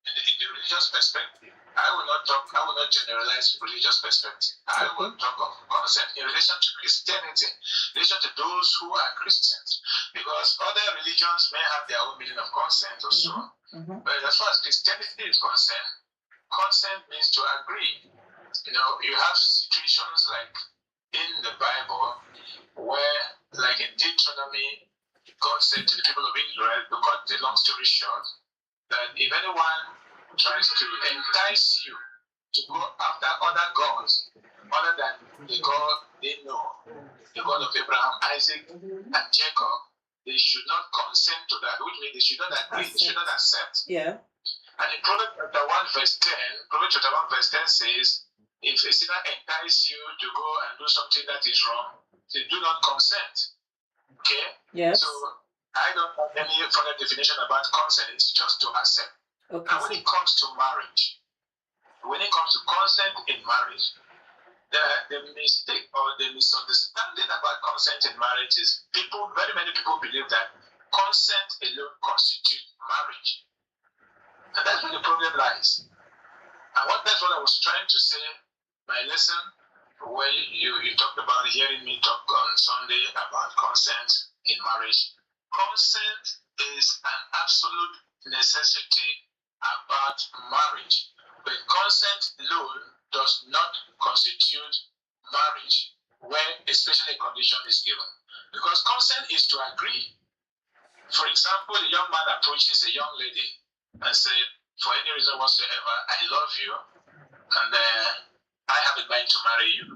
S5: in the religious perspective, I will not generalize religious perspective. I will talk of consent in relation to Christianity, in relation to those who are Christians, because other religions may have their own meaning of consent or so. But as far as Christianity is concerned, consent means to agree. You have situations like in the Bible where, like in Deuteronomy, God said to the people of Israel, to cut the long story short, that if anyone tries to entice you to go after other gods other than the God they know, the God of Abraham, Isaac, and Jacob, they should not consent to that, which means they should not agree, they should not accept.
S2: Yeah.
S5: And in Proverbs chapter 1 verse 10 says, if a sinner entices you to go and do something that is wrong, they do not consent. Okay?
S2: Yes.
S5: So I don't have any further definition about consent. It's just to accept.
S2: Okay.
S5: And when it comes to marriage, when it comes to consent in marriage, the mistake or the misunderstanding about consent in marriage is very many people believe that consent alone constitutes marriage. And that's where the problem lies. And that's what I was trying to say my lesson, where you talked about hearing me talk on Sunday about consent in marriage. Consent is an absolute necessity about marriage, but consent alone does not constitute marriage when a special condition is given. Because consent is to agree. For example, a young man approaches a young lady and said, for any reason whatsoever, I love you, and I have in mind to marry you.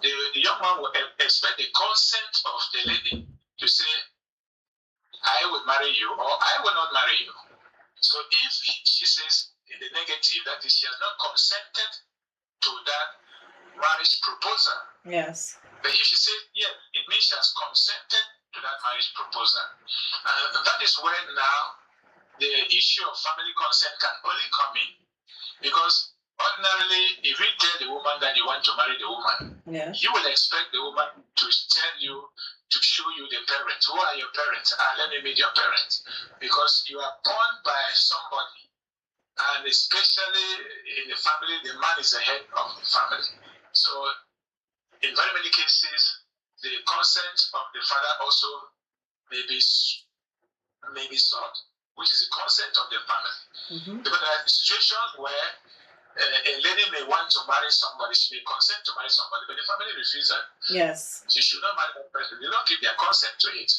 S5: The young man will expect the consent of the lady to say, I will marry you or I will not marry you. So if she says in the negative, that is, she has not consented to that marriage proposal.
S2: Yes.
S5: But if she says yes, it means she has consented to that marriage proposal. And that is where now the issue of family consent can only come in. Because ordinarily, if you tell the woman that you want to marry the woman, you will expect the woman to tell you, to show you the parents. Who are your parents? Let me meet your parents. Because you are born by somebody. And especially in the family, the man is the head of the family. So in very many cases, the consent of the father also may be sought, which is the consent of the family. Because there are situations where a lady may want to marry somebody, she may consent to marry somebody, but the family refuses her.
S2: Yes.
S5: She should not marry that person. They don't give their consent to it.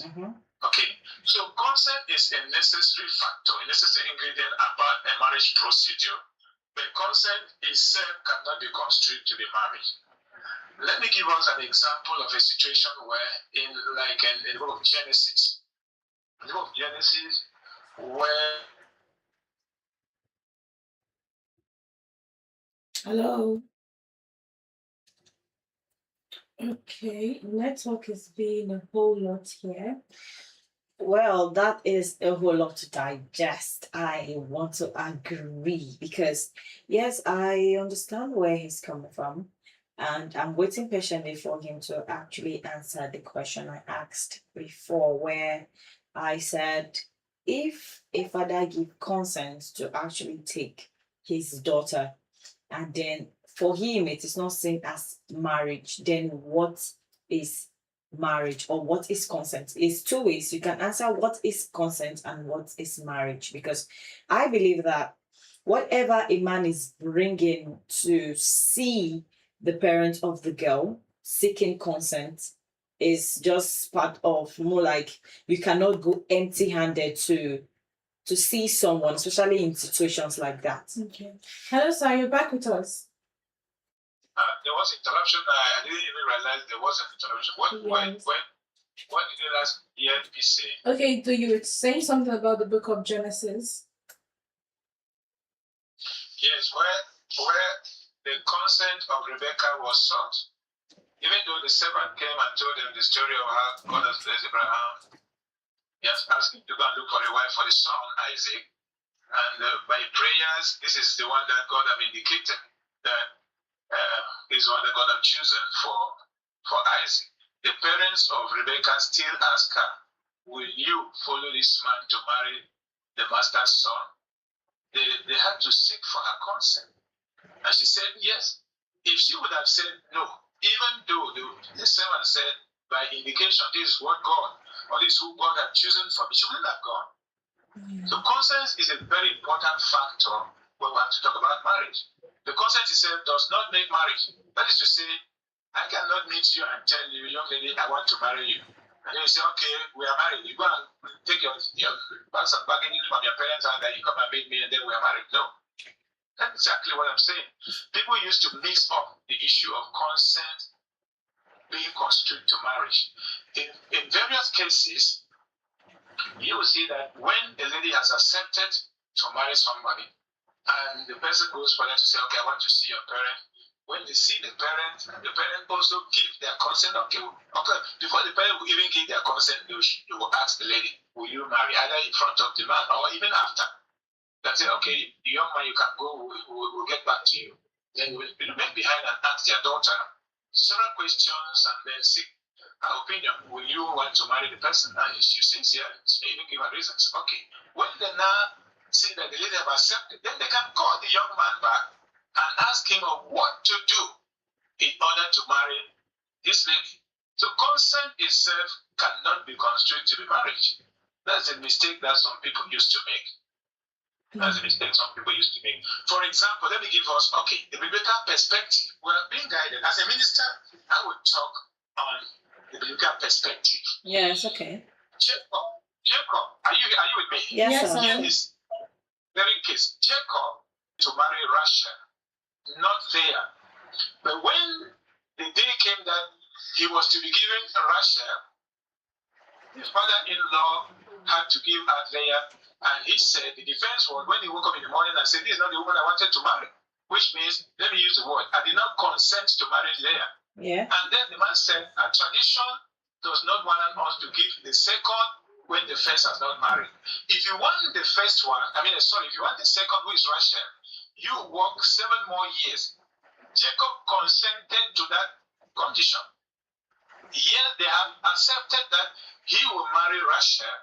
S5: Okay. So consent is a necessary factor, a necessary ingredient about a marriage procedure. But consent itself cannot be construed to be marriage. Let me give us an example of a situation where in the book of Genesis. In the book of Genesis, where
S3: Hello. Okay, network is being a whole lot here.
S2: Well, that is a whole lot to digest. I want to agree because, yes, I understand where he's coming from, and I'm waiting patiently for him to actually answer the question I asked before, where I said, if a father give consent to actually take his daughter, and then for him it is not seen as marriage, then what is marriage or what is consent? It's two ways. You can answer what is consent and what is marriage, because I believe that whatever a man is bringing to see the parent of the girl seeking consent is just part of, more like, you cannot go empty-handed to see someone, especially in situations like that.
S3: Okay. Hello, sir. You're back with us.
S5: there was interruption. I didn't even realize there was an interruption. What did you last hear me say?
S3: Okay, do you say something about the book of Genesis?
S5: Yes, where the consent of Rebecca was sought. Even though the servant came and told them the story of how God has blessed Abraham, he has asked him to go and look for a wife for his son, Isaac. And by prayers, this is the one that God have indicated that is the one that God have chosen for Isaac. The parents of Rebecca still ask her, will you follow this man to marry the master's son? They had to seek for her consent. And she said yes. If she would have said no, even though the servant said by indication, this is what God, or this is who God had chosen for me, she wouldn't have gone. So consent is a very important factor when we have to talk about marriage. The consent itself does not make marriage. That is to say, I cannot meet you and tell you, young lady, I want to marry you. And then you say, okay, we are married. You go and take your bags and baggage from your parents and then you come and meet me and then we are married. No. That's exactly what I'm saying. People used to mix up the issue of consent being construed to marriage. In various cases, you will see that when a lady has accepted to marry somebody, and the person goes for them to say, okay, I want to see your parent. When they see the parent, and the parent also give their consent, okay, before the parent will even give their consent, they will ask the lady, will you marry, either in front of the man or even after. They say, okay, the young man, you can go, we'll get back to you. Then we'll remain behind and ask their daughter several questions and then see her opinion. Will you want to marry the person? And she says, yeah, she may even give her reasons. Okay, when they now see that the lady have accepted, then they can call the young man back and ask him of what to do in order to marry this lady. So consent itself cannot be construed to be marriage. That's a mistake that some people used to make. That's a mistake some people used to make. For example, let me give us, the biblical perspective. We're being guided. As a minister, I would talk on the biblical perspective.
S2: Yes, okay.
S5: Jacob, are you with me?
S2: Yes,
S3: Yes,
S2: sir.
S3: sir.
S5: In this very case, Jacob to marry Rachel, not Leah. But when the day came that he was to be given Rachel, his father-in-law had to give her Leah, and he said the defense was when he woke up in the morning and said, "This is not the woman I wanted to marry," which means, let me use the word, I did not consent to marry Leah.
S2: Yeah.
S5: And then the man said, a tradition does not want us to give the second when the first has not married. If you want the first one, if you want the second, who is Rachel, you work 7 more years. Jacob consented to that condition. Yes, they have accepted that he will marry Rachel,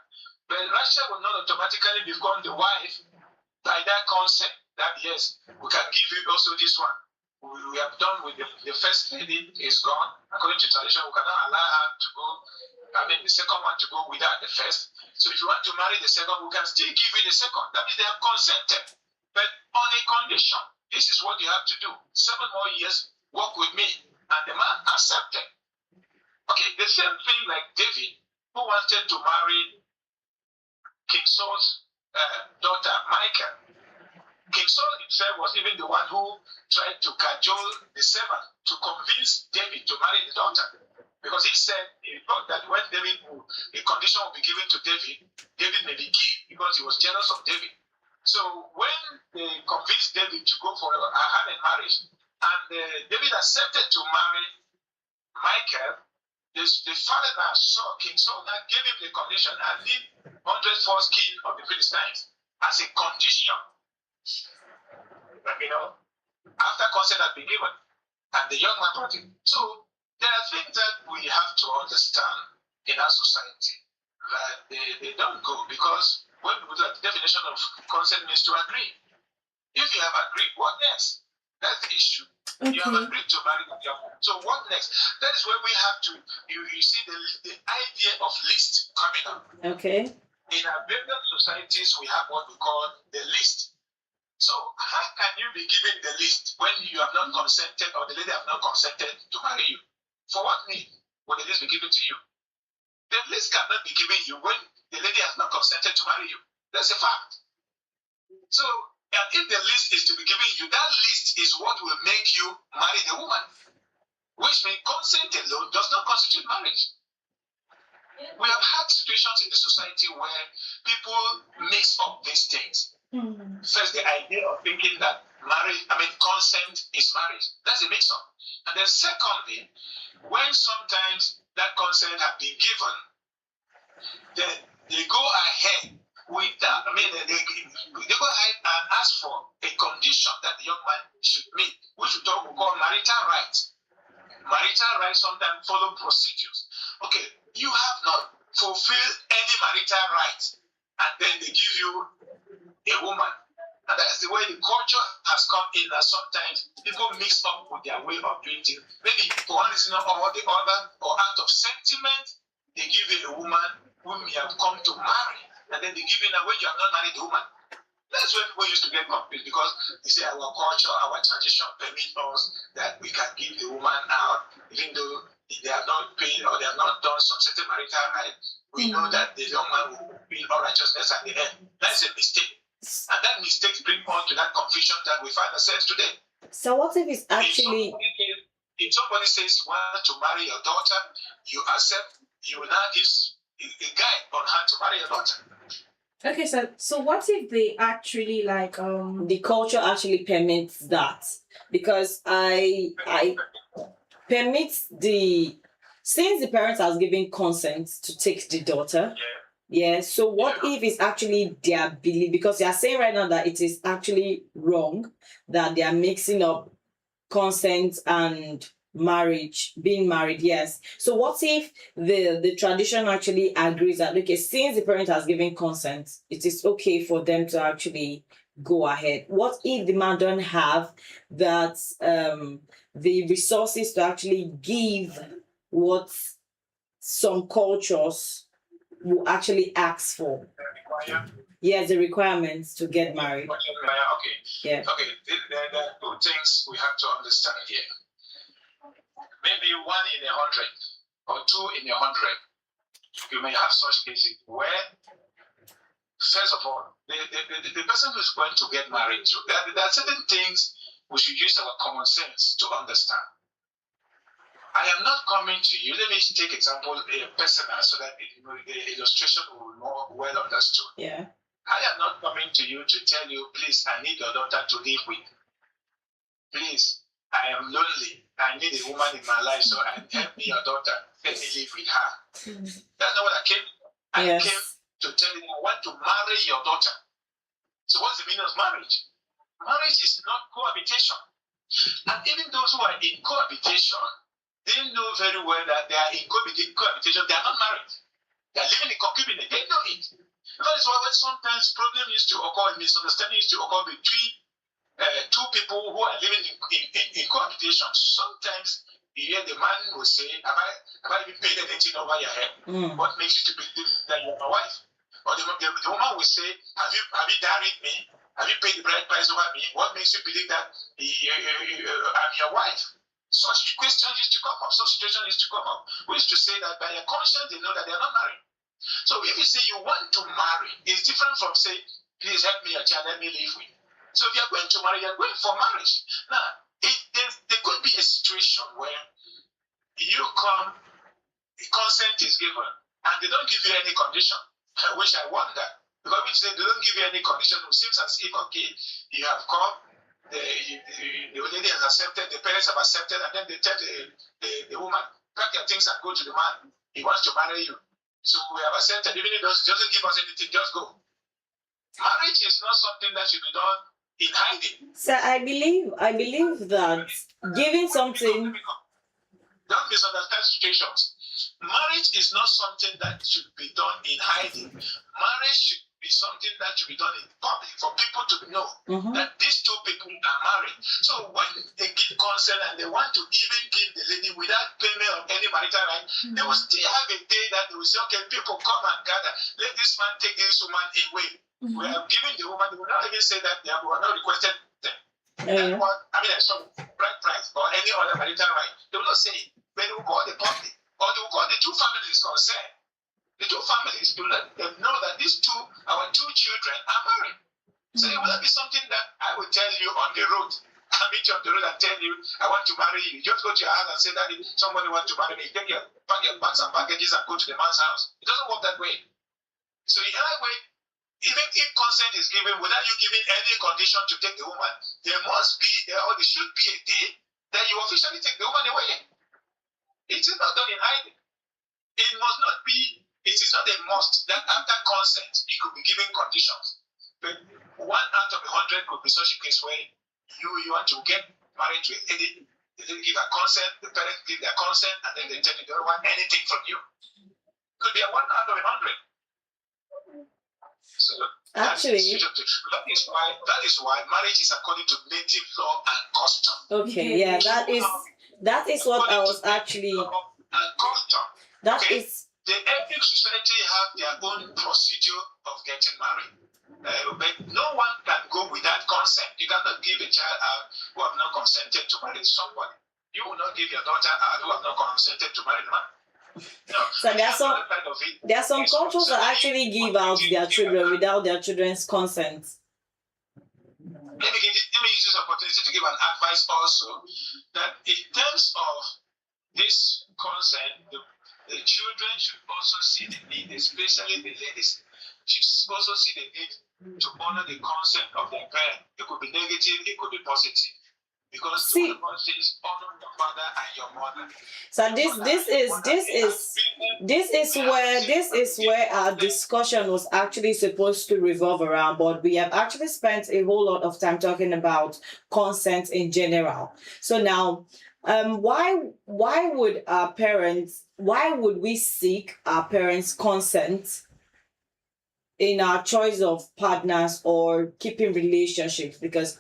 S5: but Rachel will not automatically become the wife by that consent. That yes, we can give you also this one. We have done with the first lady is gone. According to tradition, we cannot allow her to go. The second one to go without the first. So if you want to marry the second, we can still give you the second. That means they have consented, but on a condition. This is what you have to do. 7 more years, work with me, and the man accepted. Okay, the same thing like David, who wanted to marry King Saul's daughter, Michal. King Saul himself was even the one who tried to cajole the servant to convince David to marry the daughter. Because he said, he thought that when the condition will be given to David, David may be killed because he was jealous of David. So when they convinced David to go for a hand in marriage, and David accepted to marry Michal, the father now saw King Saul now gave him the condition and leave 100 first king of the Philistines as a condition. After consent had been given, and the young man brought it. So there are things that we have to understand in our society that they don't go, because when we look at the definition of consent means to agree. If you have agreed, what next? That's the issue.
S3: Okay.
S5: You have agreed to marry with your home. So what next? That is where we have to, you see the idea of list coming up.
S2: Okay.
S5: In our biblical societies, we have what we call the list. So how can you be given the list when you have not consented, or the lady have not consented to marry you? For what need will the list be given to you? The list cannot be given you when the lady has not consented to marry you. That's a fact. So, and if the list is to be given you, that list is what will make you marry the woman. Which means consent alone does not constitute marriage. We have had situations in the society where people mix up these things. First, the idea of thinking that consent is marriage. That's a mix-up. And then secondly, when sometimes that consent has been given, then they go ahead with that. They go ahead and ask for a condition that the young man should meet, which we call marital rights. Marital rights sometimes follow procedures. Okay, you have not fulfilled any marital rights, and then they give you a woman. And that's the way the culture has come in, that sometimes people mix up with their way of doing things. Maybe for one reason or the other, or out of sentiment, they give you a woman whom you have come to marry, and then they give you a when you have not married the woman. That's where people used to get confused, because they say our culture, our tradition permit us that we can give the woman out, even though they have not paid or they have not done some certain marital rights. We know that the young man will be all righteousness at the end. That's a mistake. And that mistake brings on to that confusion that we find ourselves today.
S2: So what if it's actually...
S5: If somebody says you want to marry your daughter, you accept, you will now give a guide on how to marry your daughter.
S3: Okay, so what if they actually
S2: the culture actually permits that? Because I permits since the parents has given consent to take the daughter. Yeah. So what if it's actually their belief? Because you are saying right now that it is actually wrong, that they are mixing up consent and marriage, being married. Yes. So what if the tradition actually agrees that, okay, since the parent has given consent, it is okay for them to actually go ahead? What if the man don't have that the resources to actually give what some cultures will actually ask for? Yes, the requirements to get married.
S5: Okay.
S2: Yeah.
S5: Okay. There are 2 things we have to understand here. Maybe 1 in 100 or 2 in 100. You may have such cases where, first of all, the person who is going to get married to, there are certain things we should use our common sense to understand. I am not coming to you. Let me take example personal so that the illustration will be more well understood.
S2: Yeah.
S5: I am not coming to you to tell you, please, I need your daughter to live with. Please, I am lonely. I need a woman in my life, so help me, your daughter. Let me live with her. That's not what I came. I came to tell you I want to marry your daughter. So what's the meaning of marriage? Marriage is not cohabitation. And even those who are in cohabitation, they know very well that they are in cohabitation. They are not married. They are living in concubinage. They know it. That is why when sometimes problem used to occur, misunderstanding used to occur between two people who are living in cohabitation. Sometimes you hear the man will say, have I even paid anything over your head? What makes you to believe that you're my wife? Or the woman will say, have you married me? Have you paid the bride price over me? What makes you believe that I'm your wife? Such questions used to come up, such situations used to come up. We used to say that by their conscience, they know that they are not married. So if you say you want to marry, it's different from saying, please help me, your child, let me live with. So if you're going to marry, you're going for marriage. Now, there could be a situation where you come, consent is given, and they don't give you any condition, which I wonder. Because when they don't give you any condition, it seems as if, okay, you have come, the lady has accepted, the parents have accepted, and then they tell the woman, pack your things and go to the man. He wants to marry you. So we have accepted, even if he doesn't give us anything, just go. Marriage is not something that should be done in hiding.
S2: So I believe that giving something.
S5: Don't misunderstand situations. Marriage is not something that should be done in hiding. Marriage should be something that should be done in public for people to know that these two people are married. So when they give consent and they want to even give the lady without payment of any marital right, they will still have a day that they will say, okay, people come and gather. Let this man take this woman away. We are giving the woman, they will not even say that they have not requested them. Some bride price or any other marital right. They will not say it. But they will call the public or they will call the two families concerned. The two families to let them know that our two children are married. So it will not be something that I will tell you on the road. I'll meet you on the road and tell you, I want to marry you. You just go to your house and say that if somebody wants to marry me, pack your bags and packages and go to the man's house. It doesn't work that way. So in that way, even if consent is given without you giving any condition to take the woman, there should be a day that you officially take the woman away. It is not done in hiding. It is not a must that after consent, you could be given conditions. But 1 out of 100 could be such a case where you want to get married to a lady, they didn't give a consent, the parents give their consent, and then they tell you they don't want anything from you. It could be a 1 out of 100. So
S2: Actually,
S5: that is why marriage is according to native law and custom.
S2: Okay, yeah, that is what I was actually. That is.
S5: The ethnic society have their own procedure of getting married. But no one can go without consent. You cannot give a child out who have not consented to marry somebody. You will not give your daughter out who have not consented to marry the man. No. So
S2: there are some cultures that actually give out their children without their children's consent.
S5: Let me use this opportunity to give an advice also that in terms of this consent, the children should also see the need, especially the ladies, should also see the need to honor the consent of their parent. It could be negative, it could be positive. Because the Bible says, honor your father and your mother.
S2: So this is where our discussion was actually supposed to revolve around, but we have actually spent a whole lot of time talking about consent in general. So now, why would we seek our parents' consent in our choice of partners or keeping relationships? Because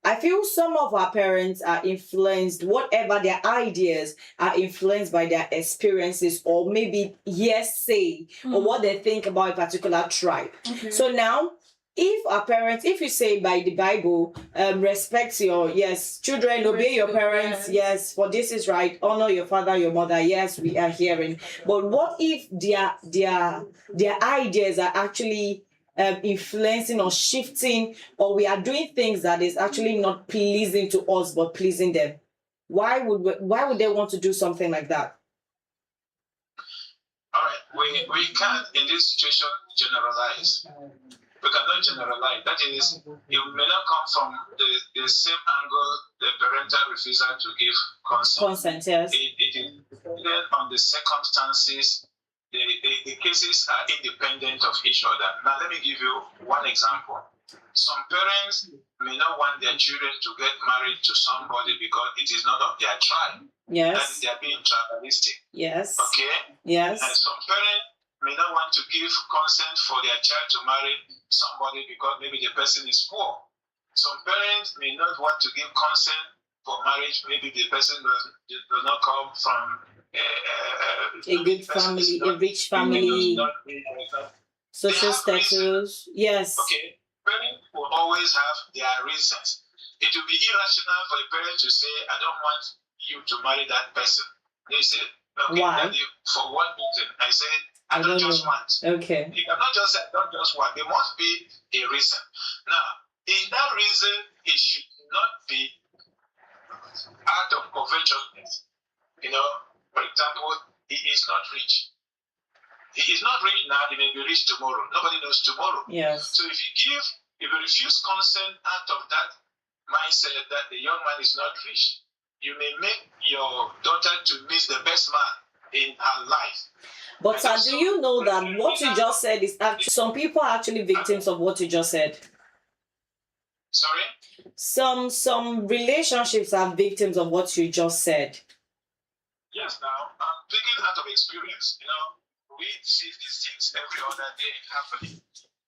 S2: I feel some of our parents are influenced, whatever their ideas are influenced by their experiences or maybe hearsay or what they think about a particular tribe. Okay. So now, if our parents, if you say by the Bible, respect your, yes, children, obey your parents, yes, for this is right, honor your father, your mother, yes, we are hearing. But what if their ideas are actually influencing or shifting, or we are doing things that is actually not pleasing to us but pleasing them? Why would they want to do something like that?
S5: All right, we can't in this situation generalize. We cannot generalize. That is, it may not come from the same angle the parental refusal to give consent.
S2: Yes.
S5: It is dependent on the circumstances. The cases are independent of each other. Now, let me give you one example. Some parents may not want their children to get married to somebody because it is not of their tribe.
S2: Yes.
S5: That they are being tribalistic.
S2: Yes.
S5: Okay?
S2: Yes.
S5: And some parents may not want to give consent for their child to marry somebody because maybe the person is poor. Some parents may not want to give consent for marriage. Maybe the person does not come from
S2: a good family, a rich family, social status. Yes.
S5: Okay. Parents will always have their reasons. It will be irrational for a parent to say, I don't want you to marry that person. They say, okay,
S2: why?
S5: Daddy, for what reason? I say, I don't just want.
S2: Okay.
S5: You cannot just say, I don't just want. There must be a reason. Now, in that reason, it should not be out of covetousness. You know, for example, he is not rich. He is not rich now, he may be rich tomorrow. Nobody knows tomorrow.
S2: Yes.
S5: So if you refuse consent out of that mindset that the young man is not rich, you may make your daughter to miss the best man in her life.
S2: But sir, do you know that what you just said is actually, some people are actually victims of what you just said?
S5: Sorry?
S2: Some relationships are victims of what you just said.
S5: Yes, now, I'm speaking out of experience. You know, we see these things every other day happening.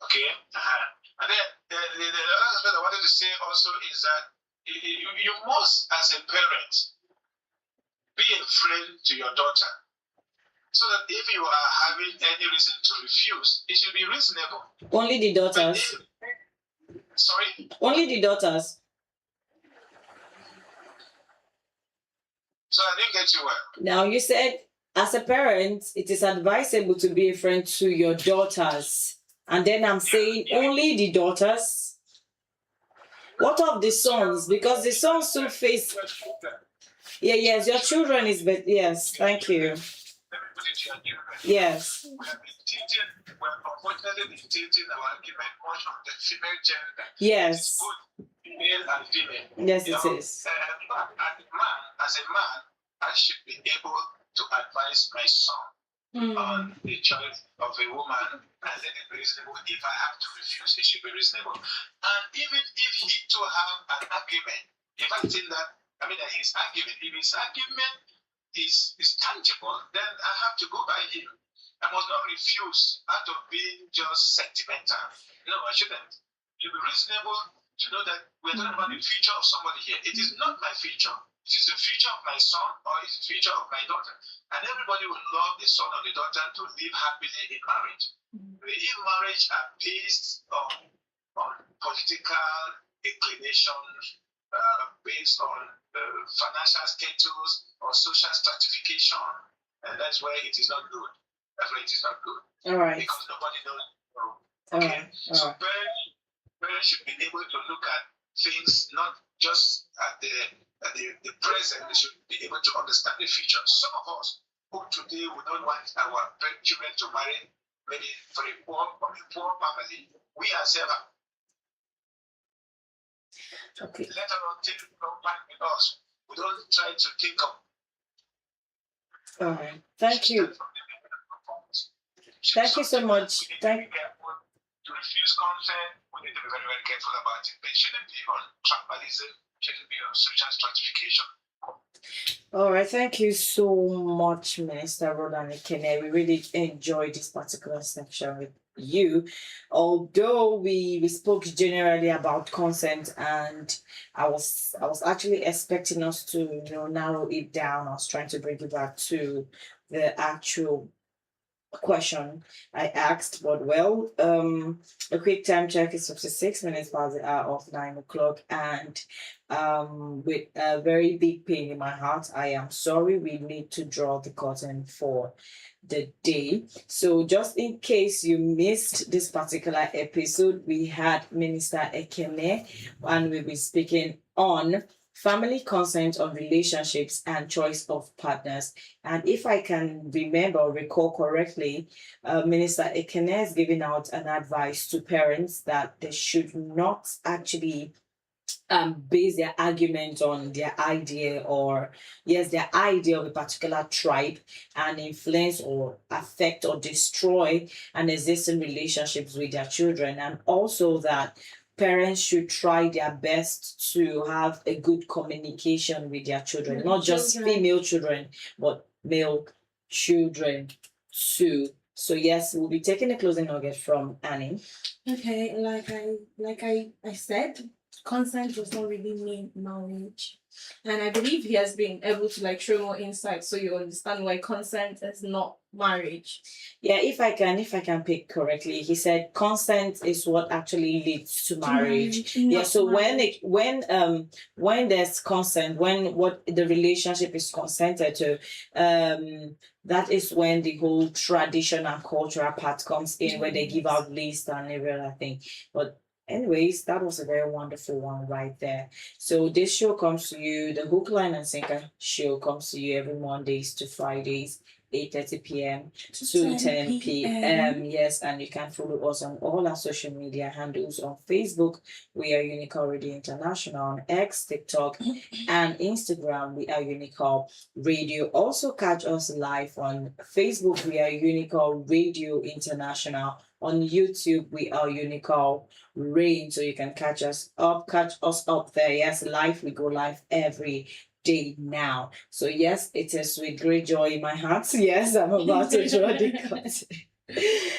S5: Okay? And then the other aspect I wanted to say also is that you must, as a parent, be a friend to your daughter. So that if you are having any reason to refuse, it should be reasonable.
S2: Only the daughters.
S5: Sorry?
S2: Only the daughters.
S5: So I didn't get you well.
S2: Now you said, as a parent, it is advisable to be a friend to your daughters. And then I'm saying only the daughters. What of the sons? Because the sons still face. Yeah, yes, your children is better. Yes, thank you. Yes.
S5: We have been teaching, unfortunately been teaching our argument much on the female gender.
S2: Yes.
S5: It's good, male and female.
S2: Yes,
S5: You
S2: it
S5: know,
S2: is.
S5: as a man, I should be able to advise my son on the choice of a woman and let it be reasonable. If I have to refuse, it should be reasonable. And even if he too have an argument, if I think that, his argument, if his argument is tangible, then I have to go by him. I must not refuse out of being just sentimental. No, I shouldn't. It will be reasonable to know that we're talking about the future of somebody here. It is not my future. It is the future of my son or it's the future of my daughter. And everybody will love the son or the daughter to live happily in marriage. If marriage are based on political inclinations, based on financial status or social stratification, and that's where it is not good. That's where it is not good.
S2: All right.
S5: Because nobody knows.
S2: All
S5: Okay.
S2: right.
S5: So parents should be able to look at things not just at the present. They should be able to understand the future. Some of us who today we don't want our children to marry, maybe from a poor family, we ourselves.
S2: Okay.
S5: Let us take back with us. We don't try to think of.
S2: All right. Thank you. Thank you so much. Thank.
S5: To refuse consent, we need to be very, very careful about it. But it shouldn't be on tribalism. It shouldn't be on social stratification.
S2: All right. Thank you so much, Minister Rodan Ikene. We really enjoyed this particular section with you. Although we spoke generally about consent, and I was actually expecting us to narrow it down. I was trying to bring it back to the actual question I asked, but well, a quick time check is 56 minutes past the hour of 9 o'clock, and with a very big pain in my heart, I am sorry. We need to draw the curtain for the day. So, just in case you missed this particular episode, we had Minister Ekene, and we'll be speaking on family consent on relationships and choice of partners. And if I can remember or recall correctly, Minister Ekene is giving out an advice to parents that they should not actually base their argument on their idea, or yes, their idea of a particular tribe, and influence or affect or destroy an existing relationships with their children. And also that parents should try their best to have a good communication with their children,
S3: With
S2: not just
S3: children.
S2: female children, but male children too. So yes, we'll be taking a closing nugget from Annie.
S3: Okay, like I said, consent does not really mean marriage. And I believe he has been able to like show more insight so you understand why consent is not marriage.
S2: Yeah, if I can pick correctly, he said consent is what actually leads to marriage. Yeah,
S3: not
S2: so
S3: marriage.
S2: when there's consent, when what the relationship is consented to, that is when the whole tradition and cultural part comes in, where they give out lists and every other thing. But anyways, that was a very wonderful one right there. So this show comes to you, the Hook, Line and Sinker show comes to you every Mondays to Fridays, 8:30 p.m. to 10 p.m. Yes, and you can follow us on all our social media handles. On Facebook, we are Unicorn Radio International. On X, TikTok, and Instagram, we are Unicorn Radio. Also catch us live on Facebook, we are Unicorn Radio International. On YouTube, we are Unicorn Rain, so you can catch us up there. Yes, live, we go live every day now. So yes, it is with great joy in my heart. Yes, I'm about to draw the curtain.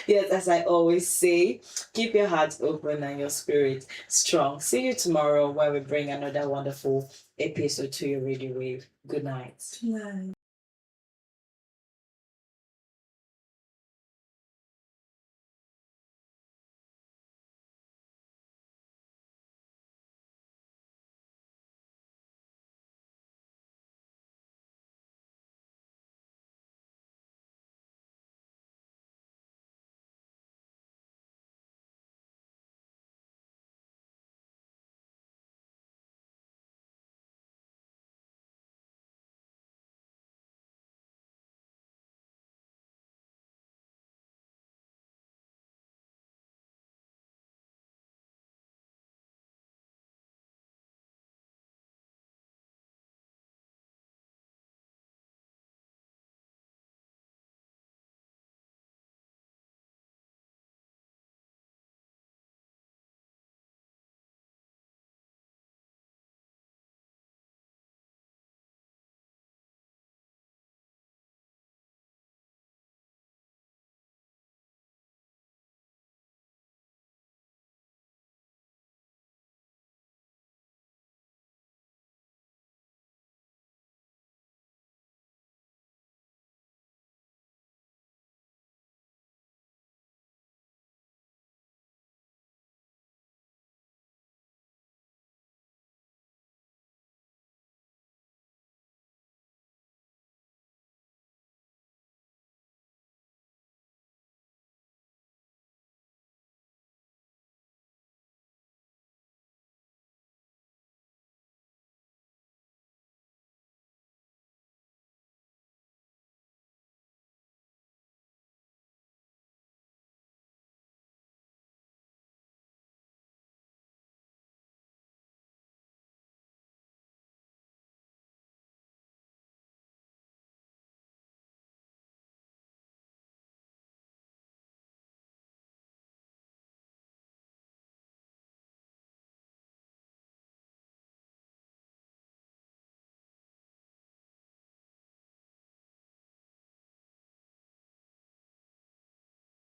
S2: Yes, as I always say, keep your heart open and your spirit strong. See you tomorrow when we bring another wonderful episode to your radio wave. Good night.
S3: Nice.